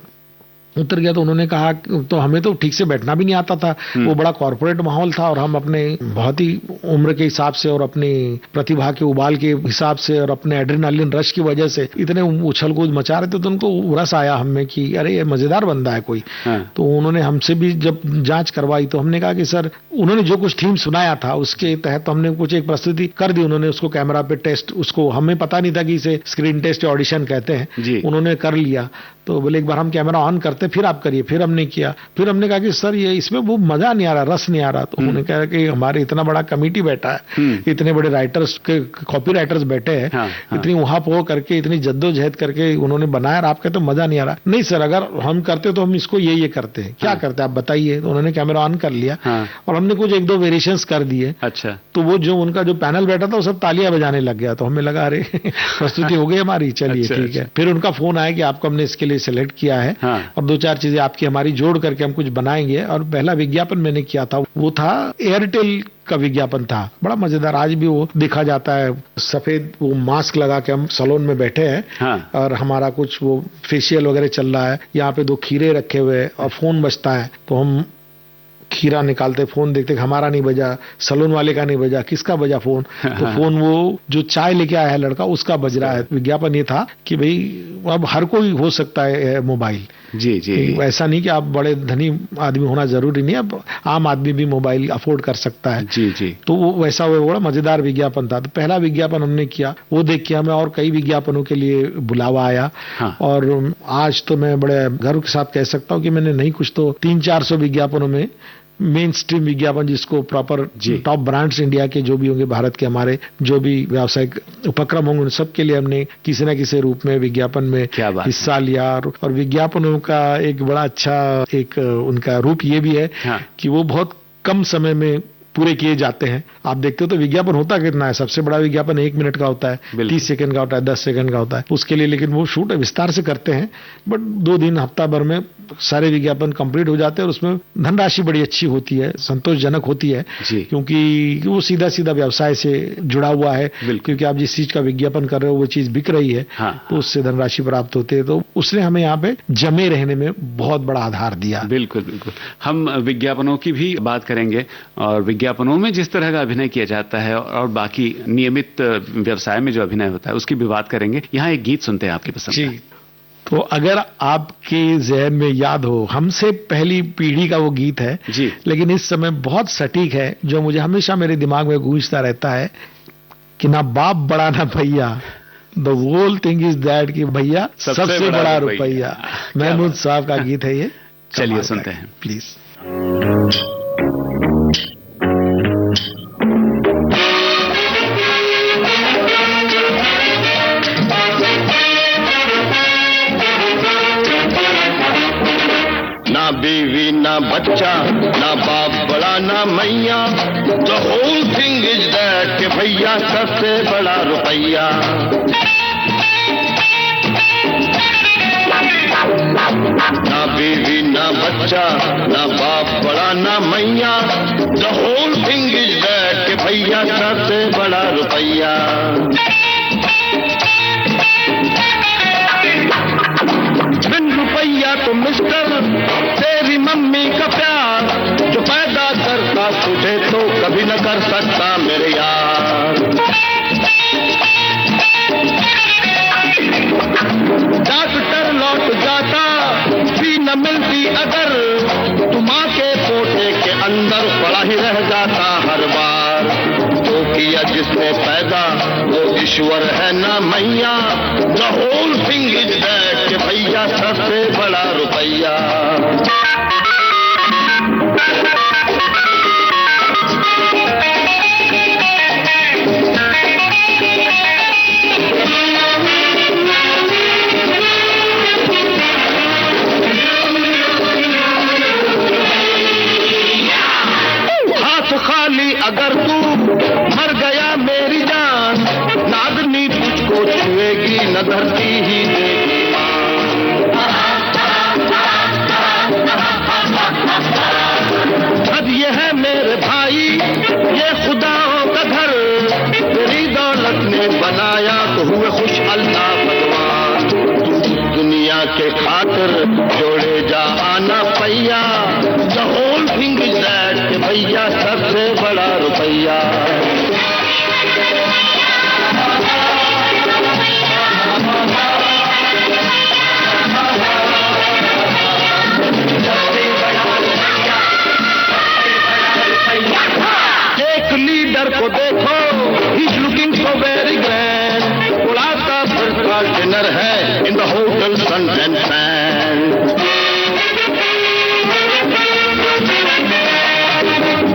उतर गया तो उन्होंने कहा, तो हमें तो ठीक से बैठना भी नहीं आता था, वो बड़ा कॉर्पोरेट माहौल था और हम अपने बहुत ही उम्र के हिसाब से और अपनी प्रतिभा के उबाल के हिसाब से और अपने एड्रेनालिन रश की वजह से इतने उछल कूद मचा रहे थे, तो उनको रस आया हमें कि अरे ये मजेदार बंदा है कोई। तो उन्होंने हमसे भी जब जांच करवाई तो हमने कहा कि सर, उन्होंने जो कुछ थीम सुनाया था उसके तहत हमने कुछ एक प्रस्तुति कर दी। उन्होंने उसको कैमरा पे टेस्ट, उसको हमें पता नहीं था कि इसे स्क्रीन टेस्ट या ऑडिशन कहते हैं, उन्होंने कर लिया। तो बोले एक बार हम कैमरा ऑन करते फिर आप करिए, फिर हमने किया। फिर हमने कहा कि सर ये इसमें वो मजा नहीं आ रहा, रस नहीं आ रहा। तो उन्होंने कहा कि हमारे इतना बड़ा कमेटी बैठा है, इतने बड़े राइटर्स के कॉपी राइटर्स बैठे हैं, इतनी वहां पो करके इतनी जद्दोजहद करके उन्होंने बनाया, आप कहते मजा नहीं आ रहा। नहीं सर, अगर हम करते तो हम इसको ये करते हैं, क्या करते आप बताइए। तो उन्होंने कैमरा ऑन कर लिया और हमने कुछ एक दो वेरिएशंस कर दिए। अच्छा। तो वो जो उनका जो पैनल बैठा था वो सब तालियां बजाने लग गया। तो हमें लगा अरे प्रस्तुति हो गई हमारी, चलिए ठीक है। फिर उनका फोन आया कि आपको हमने इसके लिए सिलेक्ट किया है और दो चार चीजें आपकी हमारी जोड़ करके हम कुछ बनाएंगे। और पहला विज्ञापन मैंने किया था वो था एयरटेल का विज्ञापन था, बड़ा मजेदार, आज भी वो देखा जाता है। सफेद वो मास्क लगा के हम सैलून में बैठे हैं और हमारा कुछ वो फेशियल वगैरह चल रहा है, यहाँ पे 2 खीरे रखे हुए और फोन बजता है। तो हम खीरा निकालते, फोन देखते, हमारा नहीं बजा, सैलून वाले का नहीं बजा, किसका बजा फोन? तो फोन वो जो चाय लेके आया है लड़का, उसका बज रहा है। विज्ञापन ये था कि भाई अब हर कोई हो सकता है मोबाइल। जी जी। ऐसा नहीं कि आप बड़े धनी आदमी होना जरूरी नहीं, अब आम आदमी भी मोबाइल अफोर्ड कर सकता है। जी जी। तो वो वैसा वो बड़ा मजेदार विज्ञापन था। तो पहला विज्ञापन हमने किया, वो देख के हमें और कई विज्ञापनों के लिए बुलावा आया। और आज तो मैं बड़े गर्व के साथ कह सकता हूँ कि मैंने नहीं कुछ तो 300-400 विज्ञापनों में मेन स्ट्रीम विज्ञापन, जिसको प्रॉपर टॉप ब्रांड्स इंडिया के जो भी होंगे, भारत के हमारे जो भी व्यावसायिक उपक्रम होंगे, उन सबके लिए हमने किसी न किसी रूप में विज्ञापन में हिस्सा लिया। और विज्ञापनों का एक बड़ा अच्छा एक उनका रूप ये भी है कि वो बहुत कम समय में पूरे किए जाते हैं। आप देखते हो तो विज्ञापन होता कितना है, सबसे बड़ा विज्ञापन 1 मिनट का होता है, 30 सेकंड का होता है, 10 सेकंड का होता है उसके लिए, लेकिन वो शूट विस्तार से करते हैं। बट 2 दिन हफ्ता भर में सारे विज्ञापन कंप्लीट हो जाते हैं और उसमें धनराशि बड़ी अच्छी होती है, संतोषजनक होती है, क्योंकि वो सीधा सीधा व्यवसाय से जुड़ा हुआ है। क्योंकि आप जिस चीज का विज्ञापन कर रहे हो वो चीज बिक रही है, तो उससे धनराशि प्राप्त होती है। तो उसने हमें यहाँ पे जमे रहने में बहुत बड़ा आधार दिया। बिल्कुल बिल्कुल। हम विज्ञापनों की भी बात करेंगे और विज्ञापनों में जिस तरह का अभिनय किया जाता है और बाकी नियमित व्यवसाय में जो अभिनय होता है उसकी भी बात करेंगे। यहाँ एक गीत सुनते हैं आपकी पसंद का। तो अगर आपके ज़हन में याद हो, हमसे पहली पीढ़ी का वो गीत है जी, लेकिन इस समय बहुत सटीक है, जो मुझे हमेशा मेरे दिमाग में गूंजता रहता है कि ना बाप बड़ा ना भैया, the whole thing is that कि भैया सबसे बड़ा रुपैया। महमूद साहब का गीत है ये, चलिए सुनते हैं प्लीज। ना बीवी ना बच्चा, ना बाप बड़ा ना मैया, the whole thing is that कि भैया सबसे बड़ा रुपैया। ना बीवी ना बच्चा, ना बाप बड़ा ना मैया, the whole thing is that कि भैया सबसे बड़ा रुपैया। बिन रुपैया तो मिस्टर तेरी मम्मी का प्यार, जो पैदा करता तुझे तो कभी न कर सकता मेरे यार। डॉक्टर लौट जाता भी न मिलती अगर, तुम माँ के पोटे के अंदर पड़ा ही रह जाता हर बार। जो किया जिसने पैदा वो ईश्वर है ना मैया, the whole thing is that कि भैया सबसे बड़ा रुपैया। हाथ खाली अगर तू मर गया मेरी जान, नागनी तुझको छुएगी न धरती ही देगी। अब ये है मेरे भाई ये खुदा के खातिर जोड़े जा आना पैया, the whole thing is that के भैया सबसे बड़ा रुपैया। एक लीडर को देखो, he is looking so very grand, उड़ाता फिरता डिनर है in the hotel Sun and Sand.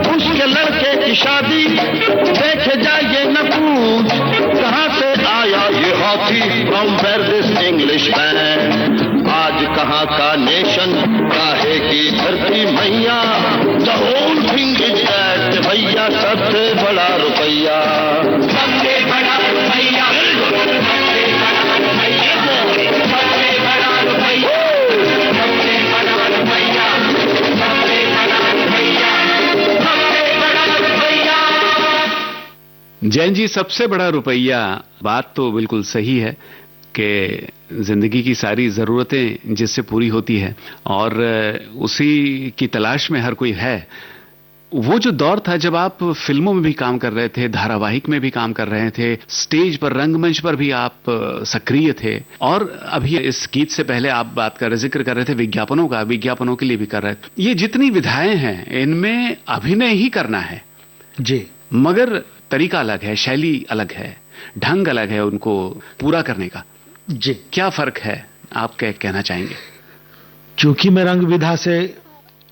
उसके लड़के की शादी देखे जाइए न पूछ, कहाँ से आया ये हाथी, from where this English man. आज कहाँ का नेशन, काहे की धरती मैया, the whole thing is that भैया सबसे बड़ा रुपैया। सबसे बड़ा रुपैया, सबसे बड़ा रुपैया, सबसे बड़ा रुपैया, सबसे बड़ा रुपैया, सबसे बड़ा रुपैया, सबसे बड़ा रुपैया। जैन जी, सबसे बड़ा रुपया, बात तो बिल्कुल सही है कि जिंदगी की सारी ज़रूरतें जिससे पूरी होती है और उसी की तलाश में हर कोई है। वो जो दौर था जब आप फिल्मों में भी काम कर रहे थे, धारावाहिक में भी काम कर रहे थे, स्टेज पर, रंगमंच पर भी आप सक्रिय थे, और अभी इस गीत से पहले आप जिक्र कर रहे थे विज्ञापनों का, विज्ञापनों के लिए भी कर रहे थे। ये जितनी विधाएं हैं इनमें अभिनय ही करना है जी, मगर तरीका अलग है, शैली अलग है, ढंग अलग है उनको पूरा करने का। जी, क्या फर्क है, आप क्या कहना चाहेंगे? चूंकि मैं रंग विधा से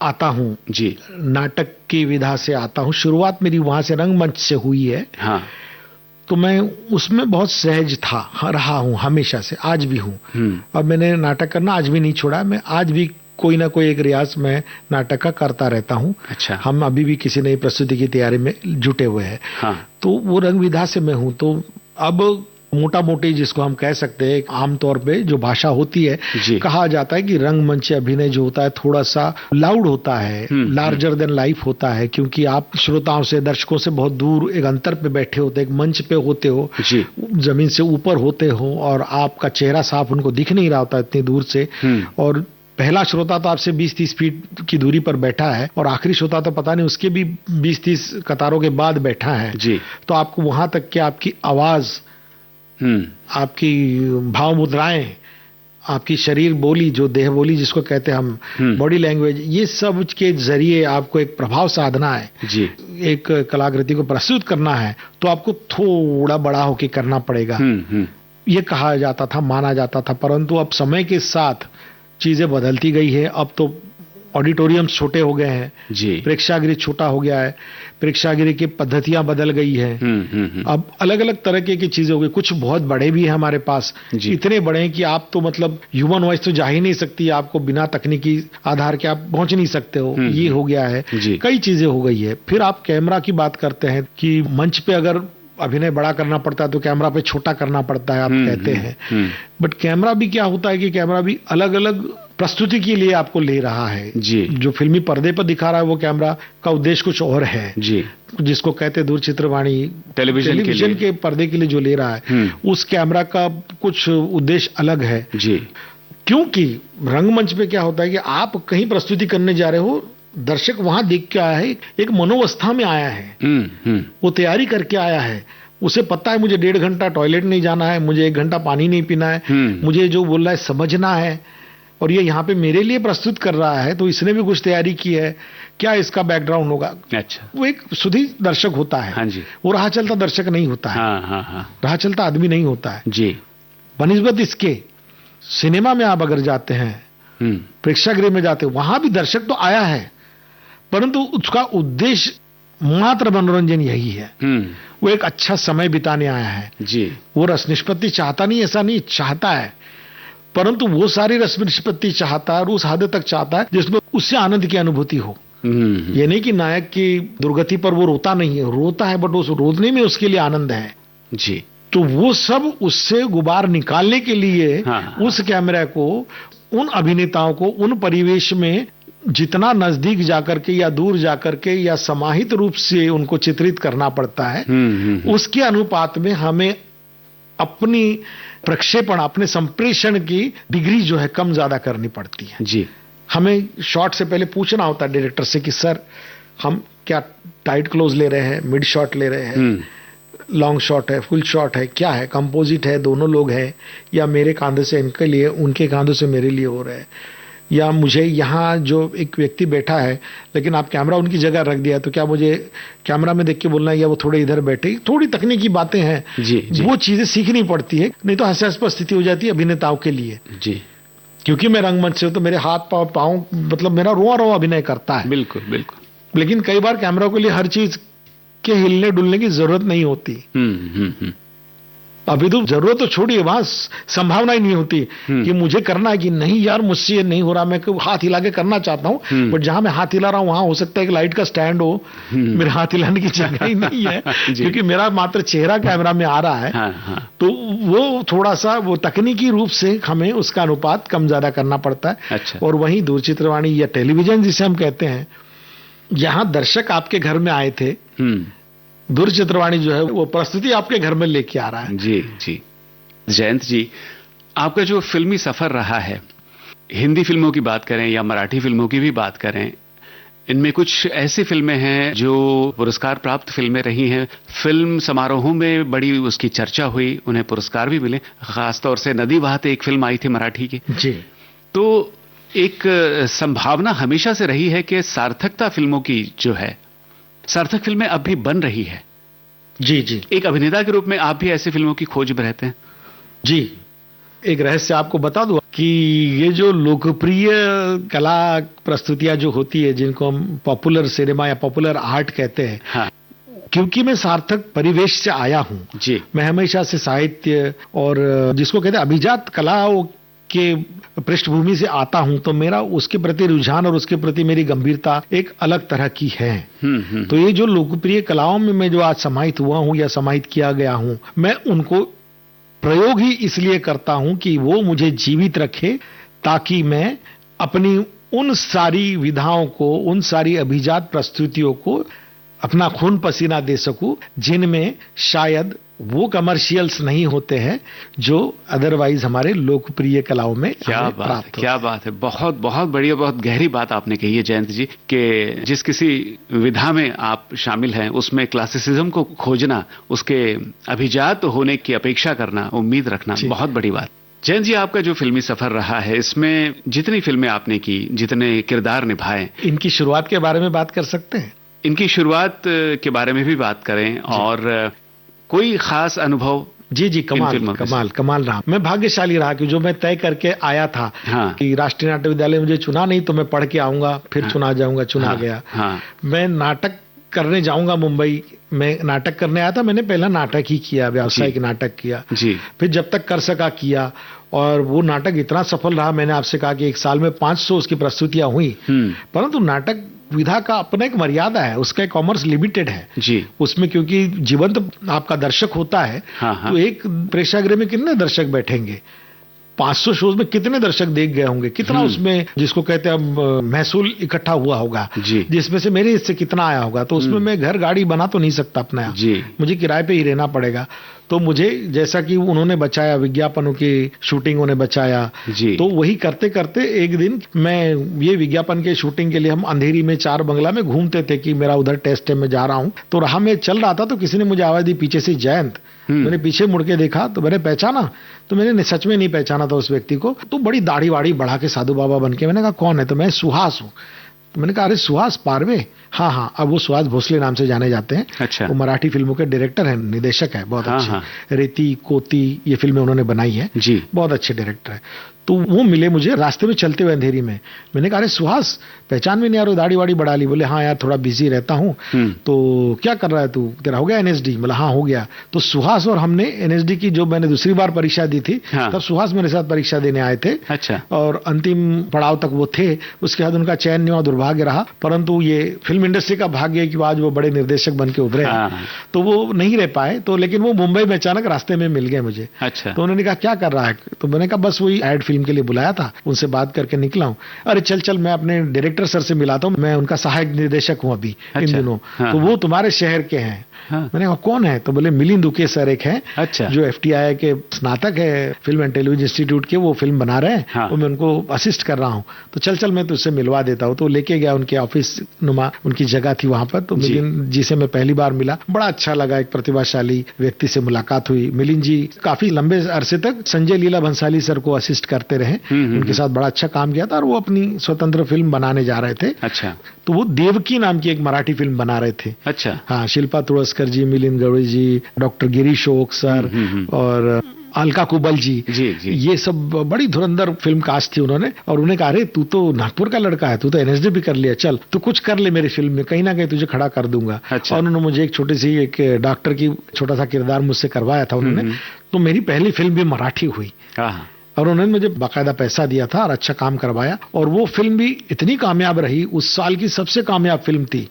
आता हूं जी, नाटक की विधा से आता हूं, शुरुआत मेरी वहां से रंगमंच से हुई है। हाँ, तो मैं उसमें बहुत सहज था, रहा हूं हमेशा से, आज भी हूं। और मैंने नाटक करना आज भी नहीं छोड़ा। मैं आज भी कोई ना कोई एक रियाज में नाटक का करता रहता हूं। अच्छा। हम अभी भी किसी नई प्रस्तुति की तैयारी में जुटे हुए हैं। हाँ। तो वो रंग विधा से मैं हूं। तो अब मोटा मोटी जिसको हम कह सकते हैं, आमतौर पे जो भाषा होती है, कहा जाता है कि रंगमंच अभिनय जो होता है थोड़ा सा लाउड होता है, लार्जर देन लाइफ होता है, क्योंकि आप श्रोताओं से, दर्शकों से बहुत दूर एक अंतर पे बैठे होते, एक मंच पे होते हो, जमीन से ऊपर होते हो, और आपका चेहरा साफ उनको दिख नहीं रहा होता इतनी दूर से। और पहला श्रोता तो आपसे 20-30 फीट की दूरी पर बैठा है, और आखिरी श्रोता तो पता नहीं उसके भी 20-30 कतारों के बाद बैठा है जी। तो आपको वहां तक कि आपकी आवाज, आपकी भाव मुद्राएं, आपकी शरीर बोली, जो देह बोली जिसको कहते हैं हम, बॉडी लैंग्वेज, ये सब के जरिए आपको एक प्रभाव साधना है जी। एक कलाकृति को प्रस्तुत करना है तो आपको थोड़ा बड़ा होके करना पड़ेगा। ये कहा जाता था, माना जाता था, परंतु अब समय के साथ चीजें बदलती गई है। अब तो ऑडिटोरियम छोटे हो गए हैं जी, प्रेक्षागृह छोटा हो गया है, प्रेक्षागृह की पद्धतियां बदल गई है। अब अलग अलग तरह की चीजें हो गई, कुछ बहुत बड़े भी हैं हमारे पास, इतने बड़े हैं कि आप तो मतलब ह्यूमन वॉइस तो जा ही नहीं सकती, आपको बिना तकनीकी आधार के आप पहुंच नहीं सकते हो। ये हो गया है, कई चीजें हो गई है। फिर आप कैमरा की बात करते हैं कि मंच पे अगर अभिनय बड़ा करना पड़ता है तो कैमरा पे छोटा करना पड़ता है, आप कहते हैं। बट कैमरा भी क्या होता है कि कैमरा भी अलग अलग प्रस्तुति के लिए आपको ले रहा है जी। जो फिल्मी पर्दे पर दिखा रहा है वो कैमरा का उद्देश्य कुछ और है जी, जिसको कहते हैं दूरचित्रवाणी, टेलीविजन के पर्दे के लिए जो ले रहा है, उस कैमरा का कुछ उद्देश्य अलग है जी। क्योंकि रंगमंच पे क्या होता है कि आप कहीं प्रस्तुति करने जा रहे हो, दर्शक वहां देख के आया है, एक मनोवस्था में आया है, वो तैयारी करके आया है, उसे पता है मुझे 1.5 घंटा टॉयलेट नहीं जाना है, मुझे 1 घंटा पानी नहीं पीना है, मुझे जो बोल रहा है समझना है, और ये यहाँ पे मेरे लिए प्रस्तुत कर रहा है तो इसने भी कुछ तैयारी की है, क्या इसका बैकग्राउंड होगा। अच्छा, वो एक शुद्ध दर्शक होता है। हाँ जी। वो राह चलता दर्शक नहीं होता है। हाँ। राह चलता आदमी नहीं होता है जी। बनिस्बत इसके सिनेमा में आप अगर जाते हैं, प्रेक्षागृह में जाते हैं, वहां भी दर्शक तो आया है, परंतु उसका उद्देश्य मात्र मनोरंजन यही है। वो एक अच्छा समय बिताने आया है जी। वो रस निष्पत्ति चाहता नहीं, ऐसा नहीं चाहता है, परंतु वो सारी रस निष्पत्ति चाहता है और उस हद तक चाहता है जिसमें उससे आनंद की अनुभूति हो। ये नहीं कि नायक की दुर्गति पर वो रोता नहीं है, रोता है, बट उस रोने में उसके लिए आनंद है जी। तो वो सब उससे गुबार निकालने के लिए उस कैमरा को, उन अभिनेताओं को उन परिवेश में जितना नजदीक जाकर के या दूर जाकर के या समाहित रूप से उनको चित्रित करना पड़ता है, उसके अनुपात में हमें अपनी प्रक्षेपण, अपने संप्रेषण की डिग्री जो है कम ज्यादा करनी पड़ती है जी। हमें शॉट से पहले पूछना होता है डायरेक्टर से कि सर हम क्या टाइट क्लोज ले रहे हैं, मिड शॉट ले रहे हैं, लॉन्ग शॉट है, फुल शॉट है, क्या है, कंपोजिट है, दोनों लोग हैं, या मेरे कंधे से इनके लिए, उनके कंधों से मेरे लिए हो रहा है, या मुझे यहाँ जो एक व्यक्ति बैठा है लेकिन आप कैमरा उनकी जगह रख दिया तो क्या मुझे कैमरा में देख के बोलना है या वो थोड़े इधर बैठे। थोड़ी तकनीकी बातें हैं जी। वो चीजें सीखनी पड़ती है, नहीं तो हास्यास्पद स्थिति हो जाती है अभिनेताओं के लिए जी। क्योंकि मैं रंगमंच से हूं तो मेरे हाथ पाँव मतलब मेरा रोआ रोआ अभिनय करता है। बिल्कुल बिल्कुल। लेकिन कई बार कैमरा के लिए हर चीज के हिलने डुलने की जरूरत नहीं होती। अभी तो जरूरत तो छोड़िए, वहां संभावना ही नहीं होती कि मुझे करना है कि नहीं यार मुझसे नहीं हो रहा, मैं हाथ हिला के करना चाहता हूं, बट जहां मैं हाथ हिला रहा हूं वहां हो सकता है कि लाइट का स्टैंड हो, मेरे हाथ हिलाने की जगह ही नहीं है क्योंकि मेरा मात्र चेहरा कैमरा में आ रहा है। तो वो थोड़ा सा वो तकनीकी रूप से हमें उसका अनुपात कम ज्यादा करना पड़ता है। अच्छा। और वहीं दूरचित्रवाणी या टेलीविजन जिसे हम कहते हैं, यहां दर्शक आपके घर में आए थे, दूरचित्रवाणी जो है वो प्रस्तुति आपके घर में लेके आ रहा है। जी जी। जयंत जी, आपका जो फिल्मी सफर रहा है, हिंदी फिल्मों की बात करें या मराठी फिल्मों की भी बात करें, इनमें कुछ ऐसी फिल्में हैं जो पुरस्कार प्राप्त फिल्में रही हैं, फिल्म समारोहों में बड़ी उसकी चर्चा हुई, उन्हें पुरस्कार भी मिले। खासतौर से नदी बहाते एक फिल्म आई थी मराठी की जी। तो एक संभावना हमेशा से रही है कि सार्थकता फिल्मों की जो है, सार्थक फिल्में अब भी बन रही है। जी जी। एक अभिनेता के रूप में आप भी ऐसी फिल्मों की खोज में रहते हैं? जी। एक रहस्य आपको बता दूं कि ये जो लोकप्रिय कला प्रस्तुतियां जो होती है, जिनको हम पॉपुलर सिनेमा या पॉपुलर आर्ट कहते हैं, हाँ। क्योंकि मैं सार्थक परिवेश से आया हूं जी। मैं हमेशा से साहित्य और जिसको कहते हैं अभिजात कलाओं के पृष्ठभूमि से आता हूं, तो मेरा उसके प्रति रुझान और उसके प्रति मेरी गंभीरता एक अलग तरह की है। तो ये जो लोकप्रिय कलाओं में मैं जो आज समाहित हुआ हूं या समाहित किया गया हूं, मैं उनको प्रयोग ही इसलिए करता हूं कि वो मुझे जीवित रखे, ताकि मैं अपनी उन सारी विधाओं को, उन सारी अभिजात प्रस्तुतियों को अपना खून पसीना दे सकूं, जिनमें शायद वो कमर्शियल्स नहीं होते हैं जो अदरवाइज हमारे लोकप्रिय कलाओं में प्राप्त होते। क्या बात है। बहुत बहुत बढ़िया, बहुत गहरी बात आपने कही है जयंत जी, कि जिस किसी विधा में आप शामिल हैं उसमें क्लासिसिज्म को खोजना, उसके अभिजात होने की अपेक्षा करना, उम्मीद रखना, बहुत बड़ी बात। जयंत जी, आपका जो फिल्मी सफर रहा है, इसमें जितनी फिल्में आपने की, जितने किरदार निभाए, इनकी शुरुआत के बारे में बात कर सकते हैं? इनकी शुरुआत के बारे में भी बात करें, और कोई खास अनुभव? जी जी, कमाल रहा। मैं भाग्यशाली रहा कि जो मैं तय करके आया था कि राष्ट्रीय नाट्य विद्यालय मुझे चुना नहीं तो मैं पढ़ के आऊंगा, फिर चुना जाऊंगा, चुना गया। मैं नाटक करने जाऊंगा मुंबई, मैं नाटक करने आया था, मैंने पहला नाटक ही किया, व्यावसायिक नाटक किया जी। फिर जब तक कर सका किया, और वो नाटक इतना सफल रहा, मैंने आपसे कहा कि एक साल में 500 उसकी प्रस्तुतियां हुई। परंतु नाटक विधा का अपना एक मर्यादा है, उसका एक कॉमर्स लिमिटेड है जी। उसमें क्योंकि जीवंत आपका दर्शक होता है, तो एक प्रेक्षागृह में कितने दर्शक बैठेंगे, 500 शोज में कितने दर्शक देख गए होंगे, कितना उसमें जिसको कहते हैं महसूल इकट्ठा हुआ होगा, जिसमें से मेरे हिस्से कितना आया होगा। तो उसमें मैं घर गाड़ी बना तो नहीं सकता अपना, मुझे किराए पे ही रहना पड़ेगा। तो मुझे जैसा कि उन्होंने बचाया, विज्ञापनों की शूटिंग उन्हें बचाया, तो वही करते करते एक दिन मैं ये विज्ञापन के शूटिंग के लिए हम अंधेरी में 4 बंगला में घूमते थे कि मेरा उधर टेस्ट है, मैं जा रहा हूं। तो राह में चल रहा था तो किसी ने मुझे आवाज दी पीछे से, जयंत। मैंने पीछे मुड़ के देखा तो मैंने पहचाना, तो मैंने सच में नहीं पहचाना था उस व्यक्ति को। तो बड़ी दाढ़ी वाड़ी बढ़ा के साधु बाबा बन के, मैंने कहा कौन है? तो मैं सुहास हूँ। तो मैंने कहा अरे सुहास पारवे? हाँ, अब वो सुहास भोसले नाम से जाने जाते हैं। अच्छा। वो मराठी फिल्मों के डायरेक्टर हैं, निदेशक है, बहुत अच्छे। रेती, कोती ये फिल्में उन्होंने बनाई है जी, बहुत अच्छे डायरेक्टर है। तो वो मिले मुझे रास्ते में चलते हुए अंधेरी में। मैंने कहा अरे सुहास, पहचान में नहीं आ रही, दाढ़ी वाड़ी बढ़ा ली। बोले हाँ यार थोड़ा बिजी रहता हूँ। तो क्या कर रहा है तू, तेरा हो गया एनएसडी? बोला हाँ हो गया। तो सुहास और हमने एनएसडी की जो मैंने दूसरी बार परीक्षा दी थी, तब सुहास मेरे साथ परीक्षा देने आए थे। अच्छा। और अंतिम पड़ाव तक वो थे, उसके बाद उनका चयन नहीं हुआ, दुर्भाग्य रहा। परंतु ये फिल्म इंडस्ट्री का भाग्य है कि आज वो बड़े निर्देशक बन के उभरे। तो वो नहीं रह पाए, तो लेकिन वो मुंबई में अचानक रास्ते में मिल गए मुझे। अच्छा। तो उन्होंने कहा क्या कर रहा है? तो मैंने कहा बस वही एड फिल्म के लिए बुलाया था, उनसे बात करके निकला हूँ। अरे चल मैं अपने डायरेक्टर सर से मिलाता हूँ, मैं उनका सहायक निर्देशक हूँ अभी इन दिनों। तो वो तुम्हारे शहर के हैं। मैंने कहा कौन है? तो बोले मिलिंद उके सर एक है, जो FTI के स्नातक है फिल्म एंड टेलीविजन इंस्टीट्यूट के, वो फिल्म बना रहे हैं, तो मैं उनको असिस्ट कर रहा हूँ, तो चल मैं तुझसे मिलवा देता हूँ। तो लेके गया, उनके ऑफिस नुमा उनकी जगह थी वहां पर। तो मिलिंद जी से मैं पहली बार मिला, बड़ा अच्छा लगा, एक प्रतिभाशाली व्यक्ति से मुलाकात हुई। मिलिंद जी काफी लंबे अरसे तक संजय लीला भंसाली सर को असिस्ट करते रहे, उनके साथ बड़ा अच्छा काम किया था, और वो अपनी स्वतंत्र फिल्म बनाने जा रहे थे। तो वो देवकी नाम की एक मराठी फिल्म बना रहे थे। हाँ, शिल्पा तुळसकर जी, मिलिंद गवळी जी, डॉक्टर गिरीश ओक सर और अलका कुबल जी, ये सब बड़ी धुरंधर फिल्म कास्ट थी उन्होंने। और उन्हें कहा, अरे तू तो नागपुर का लड़का है, तू तो NSD भी कर लिया, चल तू कुछ कर ले मेरी फिल्म में, कहीं ना कहीं तुझे खड़ा कर दूंगा। और उन्होंने मुझे एक छोटी सी एक डॉक्टर की छोटा सा किरदार मुझसे करवाया था उन्होंने। तो मेरी पहली फिल्म भी मराठी हुई, और उन्होंने मुझे बाकायदा पैसा दिया था और अच्छा काम करवाया। और वो फिल्म भी इतनी कामयाब रही, उस साल की सबसे कामयाब फिल्म थी।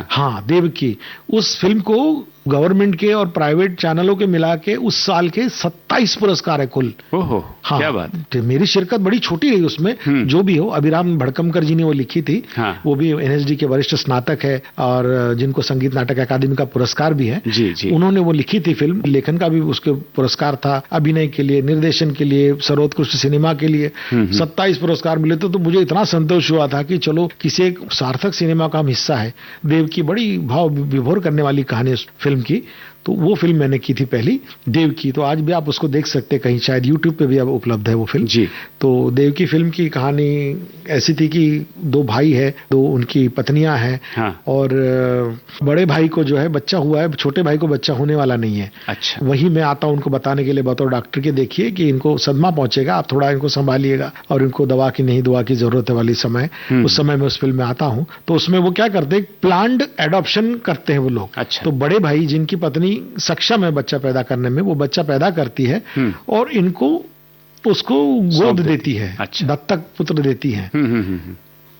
हाँ, देवकी। उस फिल्म को गवर्नमेंट के और प्राइवेट चैनलों के मिला के उस साल के 27 पुरस्कार है कुल। हाँ, क्या बात। तो मेरी शिरकत बड़ी छोटी रही उसमें, जो भी हो। अभिराम भड़कमकर जी ने वो लिखी थी। वो भी NSD के वरिष्ठ स्नातक है और जिनको संगीत नाटक अकादमी का पुरस्कार भी है। उन्होंने वो लिखी थी फिल्म, लेखन का भी उसके पुरस्कार था, अभिनय के लिए, निर्देशन के लिए, सर्वोत्कृष्ट सिनेमा के लिए 27 पुरस्कार मिले। तो मुझे इतना संतोष हुआ था कि चलो किसी एक सार्थक सिनेमा का हम हिस्सा है। देव की बड़ी भाव विभोर करने वाली कहानी उस फिल्म की। तो वो फिल्म मैंने की थी पहली, देव की। तो आज भी आप उसको देख सकते हैं कहीं, शायद YouTube पे भी अब उपलब्ध है वो फिल्म जी। तो देव की फिल्म की कहानी ऐसी थी कि 2 भाई है, 2 उनकी पत्नियां हैं। और बड़े भाई को जो है बच्चा हुआ है, छोटे भाई को बच्चा होने वाला नहीं है। वही मैं आता हूं उनको बताने के लिए बतौर डॉक्टर के, देखिए कि इनको सदमा पहुंचेगा, आप थोड़ा इनको संभालिएगा और इनको दवा की नहीं दुआ की जरूरत है वाली समय। उस समय मैं उस फिल्म में आता हूं। तो उसमें वो क्या करते हैं, प्लान्ड एडॉप्शन करते हैं वो लोग। तो बड़े भाई जिनकी पत्नी सक्षम है बच्चा पैदा करने में, वो बच्चा पैदा करती है और इनको उसको गोद देती है, दत्तक पुत्र देती है।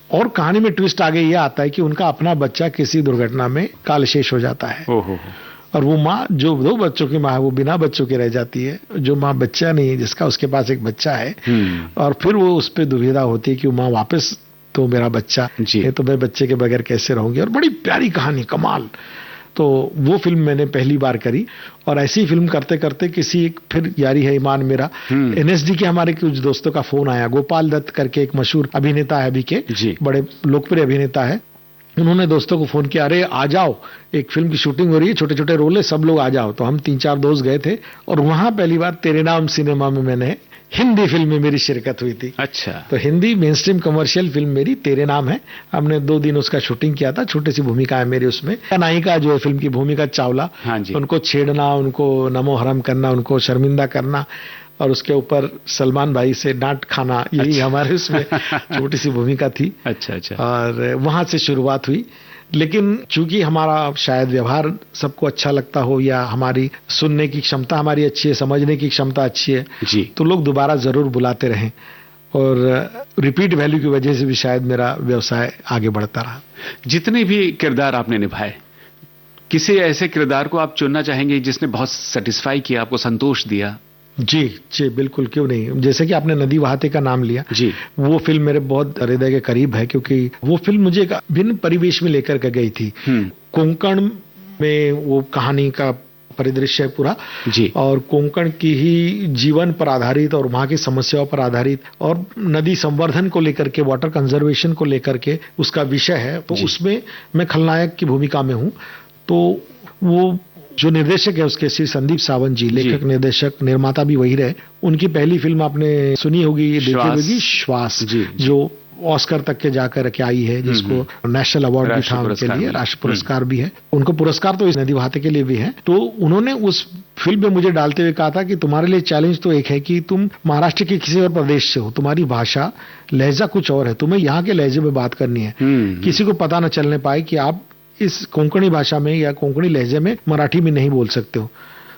और कहानी में ट्विस्ट आगे ये आता है कि उनका अपना बच्चा किसी दुर्घटना में कालशेष हो जाता है। और वो माँ जो 2 बच्चों की माँ है, वो बिना बच्चों के रह जाती है। जो माँ बच्चा नहीं, जिसका उसके पास एक बच्चा है, और फिर वो उस पर दुविधा होती है कि वो माँ वापस तो मेरा बच्चा है, तो मैं बच्चे के बगैर कैसे रहूंगी। और बड़ी प्यारी कहानी, कमाल। तो वो फिल्म मैंने पहली बार करी। और ऐसी फिल्म करते करते किसी एक फिर यारी है ईमान मेरा, NSD के हमारे कुछ दोस्तों का फोन आया। गोपाल दत्त करके एक मशहूर अभिनेता है अभी के, बड़े लोकप्रिय अभिनेता है। उन्होंने दोस्तों को फोन किया, अरे आ जाओ, एक फिल्म की शूटिंग हो रही है, छोटे छोटे रोल है, सब लोग आ जाओ। तो हम 3-4 दोस्त गए थे और वहां पहली बार तेरे नाम सिनेमा में मैंने हिंदी फिल्म में मेरी शिरकत हुई थी। तो Hindi main stream commercial film मेरी तेरे नाम है। हमने 2 दिन उसका शूटिंग किया था। छोटी सी भूमिका है मेरी उसमें। नायिका जो है फिल्म की भूमिका चावला, उनको छेड़ना, उनको नमो हराम करना, उनको शर्मिंदा करना और उसके ऊपर सलमान भाई से डांट खाना, यही हमारे उसमें छोटी सी भूमिका थी। और वहां से शुरुआत हुई। लेकिन चूंकि हमारा शायद व्यवहार सबको अच्छा लगता हो, या हमारी सुनने की क्षमता हमारी अच्छी है, समझने की क्षमता अच्छी है, तो लोग दोबारा जरूर बुलाते रहें। और रिपीट वैल्यू की वजह से भी शायद मेरा व्यवसाय आगे बढ़ता रहा। जितने भी किरदार आपने निभाए, किसी ऐसे किरदार को आप चुनना चाहेंगे जिसने बहुत सेटिस्फाई किया, आपको संतोष दिया? जी बिल्कुल, क्यों नहीं। जैसे कि आपने नदी बहाते का नाम लिया, वो फिल्म मेरे बहुत हृदय के करीब है, क्योंकि वो फिल्म मुझे एक भिन्न परिवेश में लेकर के गई थी। कोंकण में वो कहानी का परिदृश्य है पूरा, और कोंकण की ही जीवन पर आधारित और वहां की समस्याओं पर आधारित, और नदी संवर्धन को लेकर के, वाटर कंजर्वेशन को लेकर के उसका विषय है। तो उसमें मैं खलनायक की भूमिका में हूं। तो वो जो निर्देशक है उसके श्री संदीप सावंत जी, लेखक निर्देशक निर्माता भी वही रहे। उनकी पहली फिल्म आपने सुनी होगी, देखी होगी, श्वास, जो ऑस्कर तक के जाकर के आई है, जिसको नेशनल अवार्ड भी था उनके लिए, राष्ट्रीय पुरस्कार भी है। उनको पुरस्कार तो इस नदी बहाते के लिए भी है। तो उन्होंने उस फिल्म में मुझे डालते हुए कहा था कि तुम्हारे लिए चैलेंज तो एक है कि तुम महाराष्ट्र के किसी और प्रदेश से हो, तुम्हारी भाषा लहजा कुछ और है, तुम्हें यहाँ के लहजे में बात करनी है, किसी को पता न चलने पाए कि आप इस कोंकणी भाषा में या कोंकणी लहजे में मराठी में नहीं बोल सकते हो।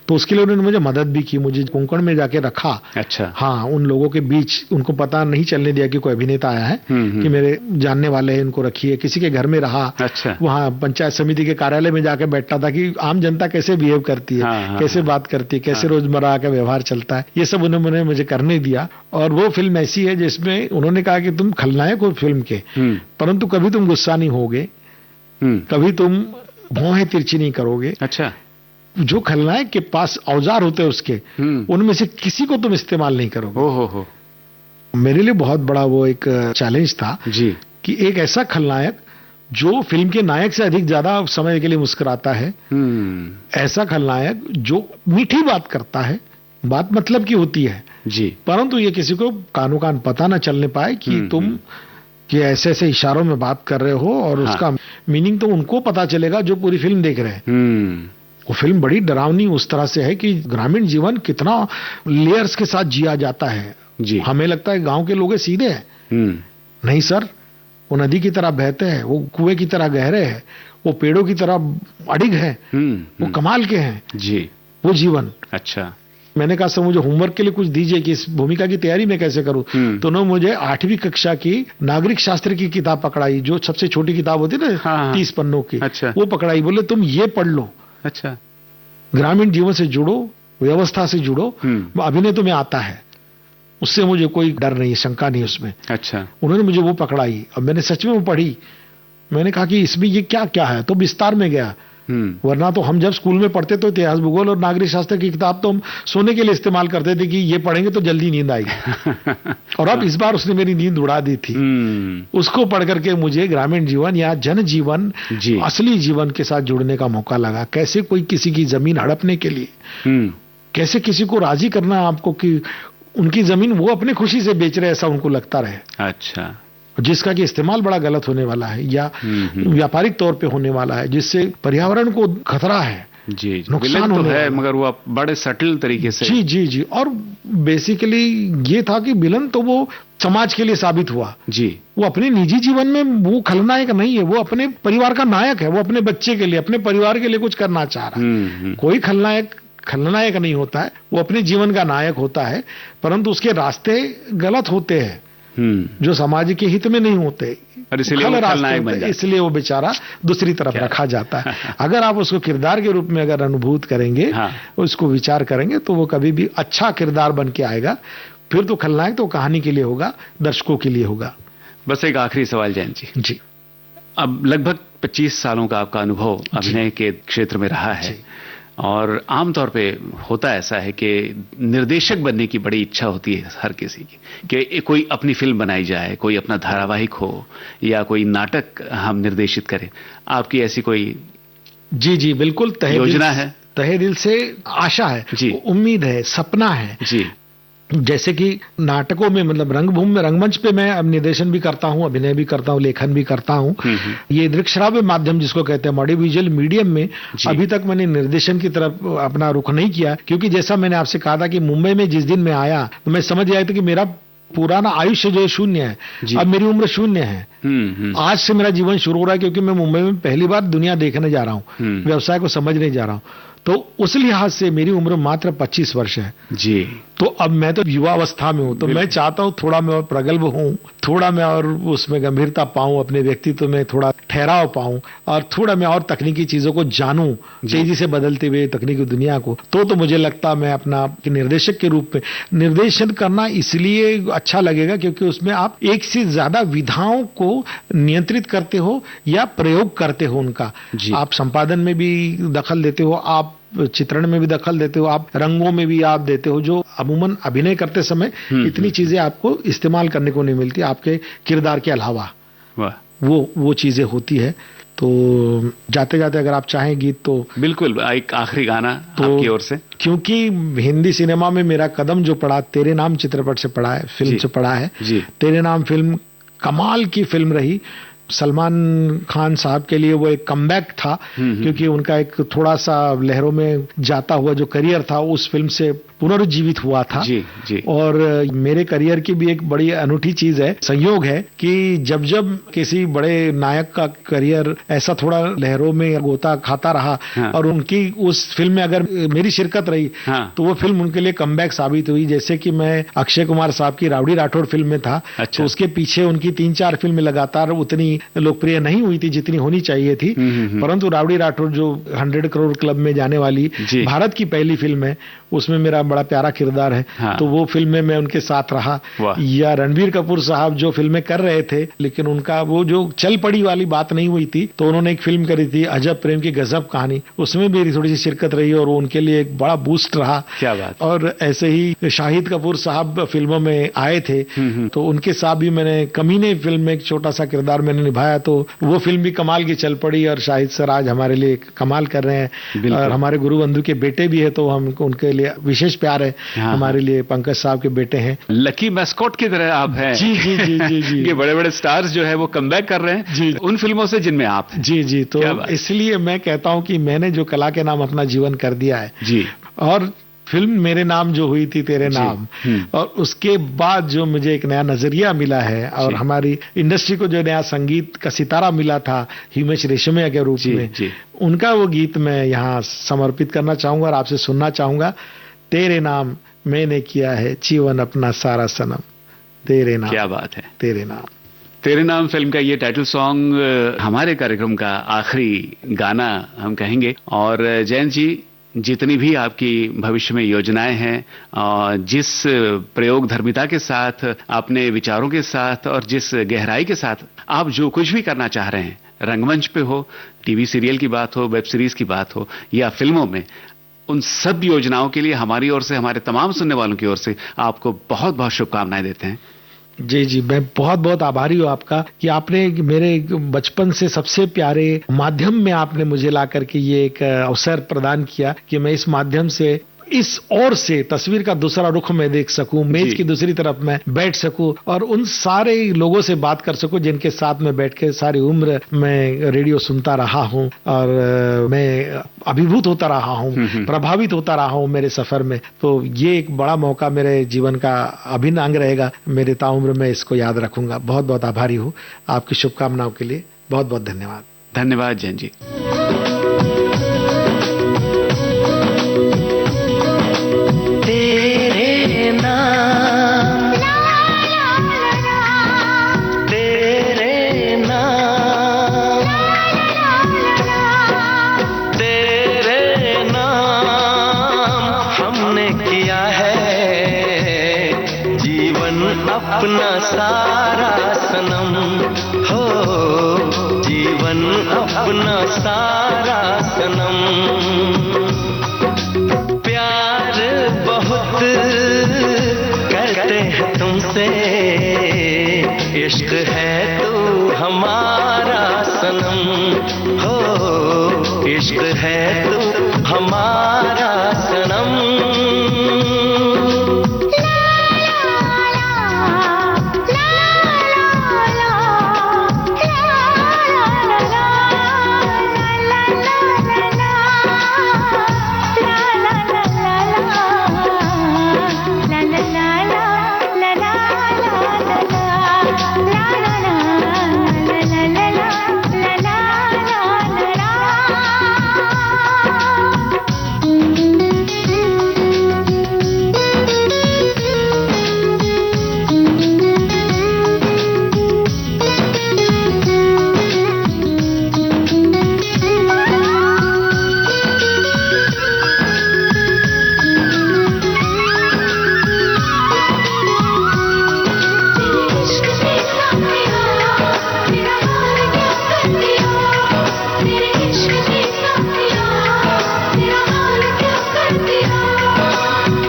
तो उसके लिए उन्होंने मुझे मदद भी की, मुझे कोंकण में जाके रखा। अच्छा। हाँ, उन लोगों के बीच उनको पता नहीं चलने दिया कि कोई अभिनेता आया है, कि मेरे जानने वाले हैं, इनको रखिए। किसी के घर में रहा। अच्छा। वहाँ पंचायत समिति के कार्यालय में जाके बैठता था कि आम जनता कैसे बिहेव करती है, कैसे बात करती है, कैसे रोजमर्रा का व्यवहार चलता है, ये सब उन्होंने मुझे करने दिया। और वो फिल्म ऐसी है जिसमें उन्होंने कहा कि तुम खलनायक हो फिल्म के, परंतु कभी तुम गुस्सा नहीं होगे, कभी तुम भौहें तिरछी नहीं करोगे। अच्छा। जो खलनायक के पास औजार होते हैं उसके, उनमें से किसी को तुम इस्तेमाल नहीं करोगे। हो। मेरे लिए बहुत बड़ा वो एक चैलेंज था जी, कि एक ऐसा खलनायक जो फिल्म के नायक से अधिक ज्यादा समय के लिए मुस्कुराता है, ऐसा खलनायक जो मीठी बात करता है, बात मतलब की होती है जी, परंतु ये किसी को कानो कान पता ना चलने पाए कि तुम कि ऐसे ऐसे इशारों में बात कर रहे हो, और उसका मीनिंग तो उनको पता चलेगा जो पूरी फिल्म देख रहे हैं। वो फिल्म बड़ी डरावनी उस तरह से है कि ग्रामीण जीवन कितना लेयर्स के साथ जिया जाता है जी। हमें लगता है गांव के लोग सीधे हैं, नहीं सर, वो नदी की तरह बहते हैं, वो कुएं की तरह गहरे हैं, वो पेड़ों की तरह अडिग हैं, वो कमाल के हैं जी, वो जीवन। अच्छा। मैंने कहा सर मुझे होमवर्क के लिए कुछ दीजिए कि इस भूमिका की तैयारी मैं कैसे करूं। तो उन्होंने मुझे 8वीं कक्षा की नागरिक शास्त्र की किताब पकड़ाई, जो सबसे छोटी किताब होती है ना, 30 पन्नों की। अच्छा। वो पकड़ाई, बोले तुम ये पढ़ लो। अच्छा। ग्रामीण जीवन से जुड़ो, व्यवस्था से जुड़ो, अभिनय तुम्हें आता है, उससे मुझे कोई डर नहीं, शंका नहीं उसमें। अच्छा। उन्होंने मुझे वो पकड़ाई और मैंने सच में वो पढ़ी। मैंने कहा कि इसमें ये क्या क्या है, तो विस्तार में गया। वरना तो हम जब स्कूल में पढ़ते तो इतिहास, भूगोल और नागरिक शास्त्र की किताब तो हम सोने के लिए इस्तेमाल करते थे कि ये पढ़ेंगे तो जल्दी नींद आएगी। और अब इस बार उसने मेरी नींद उड़ा दी थी। उसको पढ़ करके मुझे ग्रामीण जीवन या जन जीवन, असली जीवन के साथ जुड़ने का मौका लगा। कैसे कोई किसी की जमीन हड़पने के लिए, कैसे किसी को राजी करना आपको कि उनकी जमीन वो अपने खुशी से बेच रहे, ऐसा उनको लगता रहे। अच्छा। जिसका कि इस्तेमाल बड़ा गलत होने वाला है या व्यापारिक तौर पे होने वाला है, जिससे पर्यावरण को खतरा है, जी, नुकसान तो है, मगर वो बड़े सटल तरीके से। जी जी जी। और बेसिकली ये था कि विलन तो वो समाज के लिए साबित हुआ जी, वो अपने निजी जीवन में वो खलनायक नहीं है, वो अपने परिवार का नायक है, वो अपने बच्चे के लिए, अपने परिवार के लिए कुछ करना चाह रहा है। कोई खलनायक नहीं होता है, वो अपने जीवन का नायक होता है, परंतु उसके रास्ते गलत होते हैं जो समाज के हित में नहीं होते, और इसलिए वो बेचारा दूसरी तरफ रखा जाता है। अगर आप उसको किरदार के रूप में अगर अनुभूत करेंगे, उसको विचार करेंगे, तो वो कभी भी अच्छा किरदार बन के आएगा। फिर तो खलनायक तो कहानी के लिए होगा, दर्शकों के लिए होगा। बस एक आखिरी सवाल जयंत जी, अब लगभग 25 सालों का आपका अनुभव अभिनय के क्षेत्र में रहा है, और आमतौर पे होता ऐसा है कि निर्देशक बनने की बड़ी इच्छा होती है हर किसी की, कि कोई अपनी फिल्म बनाई जाए, कोई अपना धारावाहिक हो या कोई नाटक हम निर्देशित करें। आपकी ऐसी कोई जी जी बिल्कुल योजना है? तहे दिल से आशा है जी, उम्मीद है, सपना है जी। जैसे कि नाटकों में, मतलब रंगभूमि में, रंगमंच पे मैं अब निर्देशन भी करता हूं, अभिनय भी करता हूं, लेखन भी करता हूं। ये दृक्श्राव्य माध्यम जिसको कहते हैं, ऑडियो विजुअल मीडियम में अभी तक मैंने निर्देशन की तरफ अपना रुख नहीं किया, क्योंकि जैसा मैंने आपसे कहा था कि मुंबई में जिस दिन मैं आया तो मैं समझ आया था कि मेरा पुराना आयुष्य जो है शून्य है, अब मेरी उम्र शून्य है। आज से मेरा जीवन शुरू हो रहा है, क्योंकि मैं मुंबई में पहली बार दुनिया देखने जा रहा हूँ, व्यवसाय को समझने जा रहा हूँ। तो उस लिहाज से मेरी उम्र मात्र 25 वर्ष है जी। तो अब मैं तो युवावस्था में हूं, तो मैं चाहता हूं थोड़ा मैं और प्रगल्भ हूं, थोड़ा मैं और उसमें गंभीरता पाऊं, अपने व्यक्तित्व में थोड़ा ठहराव पाऊं, और थोड़ा मैं और तकनीकी चीजों को जानूं, तेजी से बदलते हुए तकनीकी दुनिया को। तो मुझे लगता मैं अपना निर्देशक के रूप में निर्देशन करना इसलिए अच्छा लगेगा क्योंकि उसमें आप एक से ज्यादा विधाओं को नियंत्रित करते हो या प्रयोग करते हो उनका। आप संपादन में भी दखल देते हो, आप चित्रण में भी दखल देते हो, आप रंगों में भी आप देते हो, जो अमूमन अभिनय करते समय इतनी चीजें आपको इस्तेमाल करने को नहीं मिलती आपके किरदार के अलावा। वो चीजें होती है। तो जाते जाते अगर आप चाहें गीत तो बिल्कुल एक आखिरी गाना तो आपकी ओर से, क्योंकि हिंदी सिनेमा में मेरा कदम जो पड़ा तेरे नाम चित्रपट से पड़ा है, फिल्म से पड़ा है। तेरे नाम फिल्म कमाल की फिल्म रही। सलमान खान साहब के लिए वो एक कमबैक था, क्योंकि उनका एक थोड़ा सा लहरों में जाता हुआ जो करियर था उस फिल्म से पुनर्जीवित हुआ था। जी, जी। और मेरे करियर की भी एक बड़ी अनूठी चीज है, संयोग है कि जब जब किसी बड़े नायक का करियर ऐसा थोड़ा लहरों में गोता खाता रहा, हाँ। और उनकी उस फिल्म में अगर मेरी शिरकत रही, हाँ। तो वो फिल्म उनके लिए कमबैक साबित हुई। जैसे कि मैं अक्षय कुमार साहब की राउडी राठौड़ फिल्म में था, अच्छा। तो उसके पीछे उनकी 3-4 फिल्में लगातार उतनी लोकप्रिय नहीं हुई थी जितनी होनी चाहिए थी, परंतु राउडी राठौड़ जो 100 करोड़ क्लब में जाने वाली भारत की पहली फिल्म है, उसमें मेरा बड़ा प्यारा किरदार है। हाँ। तो वो फिल्म में मैं उनके साथ रहा। या रणबीर कपूर साहब जो फिल्में कर रहे थे, लेकिन उनका वो जो चल पड़ी वाली बात नहीं हुई थी, तो उन्होंने एक फिल्म करी थी अजब प्रेम की गजब कहानी, उसमें मेरी थोड़ी सी शिरकत रही और वो उनके लिए एक बड़ा बूस्ट रहा। क्या बात। और ऐसे ही शाहिद कपूर साहब फिल्मों में आए थे, तो उनके साथ भी मैंने कमीने फिल्म में एक छोटा सा किरदार मैंने निभाया, तो वो फिल्म भी कमाल की चल पड़ी। और शाहिद सर आज हमारे लिए कमाल कर रहे हैं, और हमारे गुरु बंधु के बेटे भी है, तो हम उनके लिए विशेष प्यार है। हाँ। हमारे लिए पंकज साहब के बेटे हैं। लकी मैस्कॉट की तरह आप हैं। जी जी जी जी जी। ये बड़े बड़े स्टार्स जो है वो कमबैक कर रहे हैं जी, उन फिल्मों से जिनमें आप हैं। जी जी। तो इसलिए मैं कहता हूं कि मैंने जो कला के नाम अपना जीवन कर दिया है जी, और फिल्म मेरे नाम जो हुई थी तेरे नाम, और उसके बाद जो मुझे एक नया नजरिया मिला है, और हमारी इंडस्ट्री को जो नया संगीत का सितारा मिला था हिमेश रेशमिया के रूप में, उनका वो गीत मैं यहाँ समर्पित करना चाहूंगा और आपसे सुनना चाहूंगा। तेरे नाम मैंने किया है जीवन अपना सारा सनम, तेरे नाम। क्या बात है। तेरे नाम। तेरे नाम फिल्म का ये टाइटल सॉन्ग हमारे कार्यक्रम का आखिरी गाना हम कहेंगे। और जयंत जी, जितनी भी आपकी भविष्य में योजनाएं हैं, जिस प्रयोग धर्मिता के साथ, अपने विचारों के साथ, और जिस गहराई के साथ आप जो कुछ भी करना चाह रहे हैं, रंगमंच पे हो, टीवी सीरियल की बात हो, वेब सीरीज की बात हो, या फिल्मों में, उन सब योजनाओं के लिए हमारी ओर से, हमारे तमाम सुनने वालों की ओर से आपको बहुत बहुत शुभकामनाएं देते हैं। जी जी, मैं बहुत बहुत आभारी हूँ आपका कि आपने मेरे बचपन से सबसे प्यारे माध्यम में आपने मुझे ला करके ये एक अवसर प्रदान किया कि मैं इस माध्यम से इस ओर से तस्वीर का दूसरा रुख मैं देख सकूं, मेज की दूसरी तरफ मैं बैठ सकूं, और उन सारे लोगों से बात कर सकूं जिनके साथ में बैठ के सारी उम्र मैं रेडियो सुनता रहा हूं, और मैं अभिभूत होता रहा हूं, प्रभावित होता रहा हूं मेरे सफर में। तो ये एक बड़ा मौका मेरे जीवन का अभिन्न अंग रहेगा, मेरे ताउम्र में इसको याद रखूंगा। बहुत बहुत आभारी हूं आपकी शुभकामनाओं के लिए। बहुत बहुत धन्यवाद। धन्यवाद जैन जी। अपना सारा सनम हो, जीवन अपना सारा सनम, प्यार बहुत करते हैं तुमसे, इश्क है तू हमारा सनम हो, इश्क है तू हमारा सनम।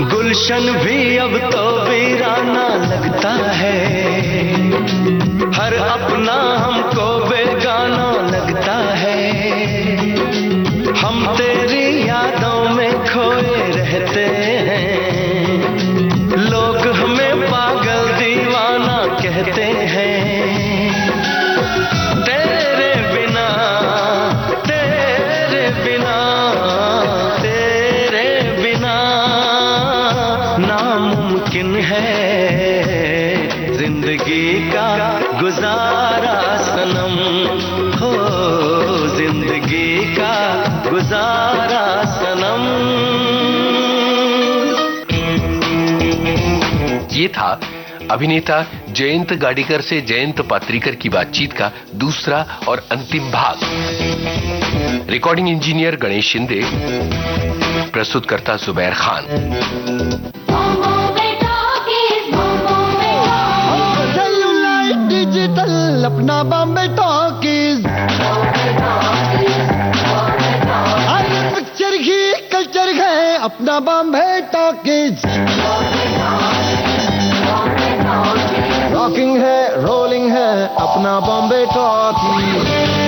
गुलशन भी अब तो वीराना लगता है, हर अपना हमको बेगाना लगता है, हम तेरी यादों में खोए रहते हैं, लोग हमें पागल दीवाना कहते हैं। ये था अभिनेता जयंत गाडेकर से जयंत पात्रीकर की बातचीत का दूसरा और अंतिम भाग। रिकॉर्डिंग इंजीनियर गणेश शिंदे, प्रस्तुतकर्ता जुबैर खान। डिजिटल अपना बॉम्बे टॉकीज, पिक्चर ही कल्चर है अपना बॉम्बे टॉकीज। रॉकिंग है रोलिंग है अपना बॉम्बे टॉकीज।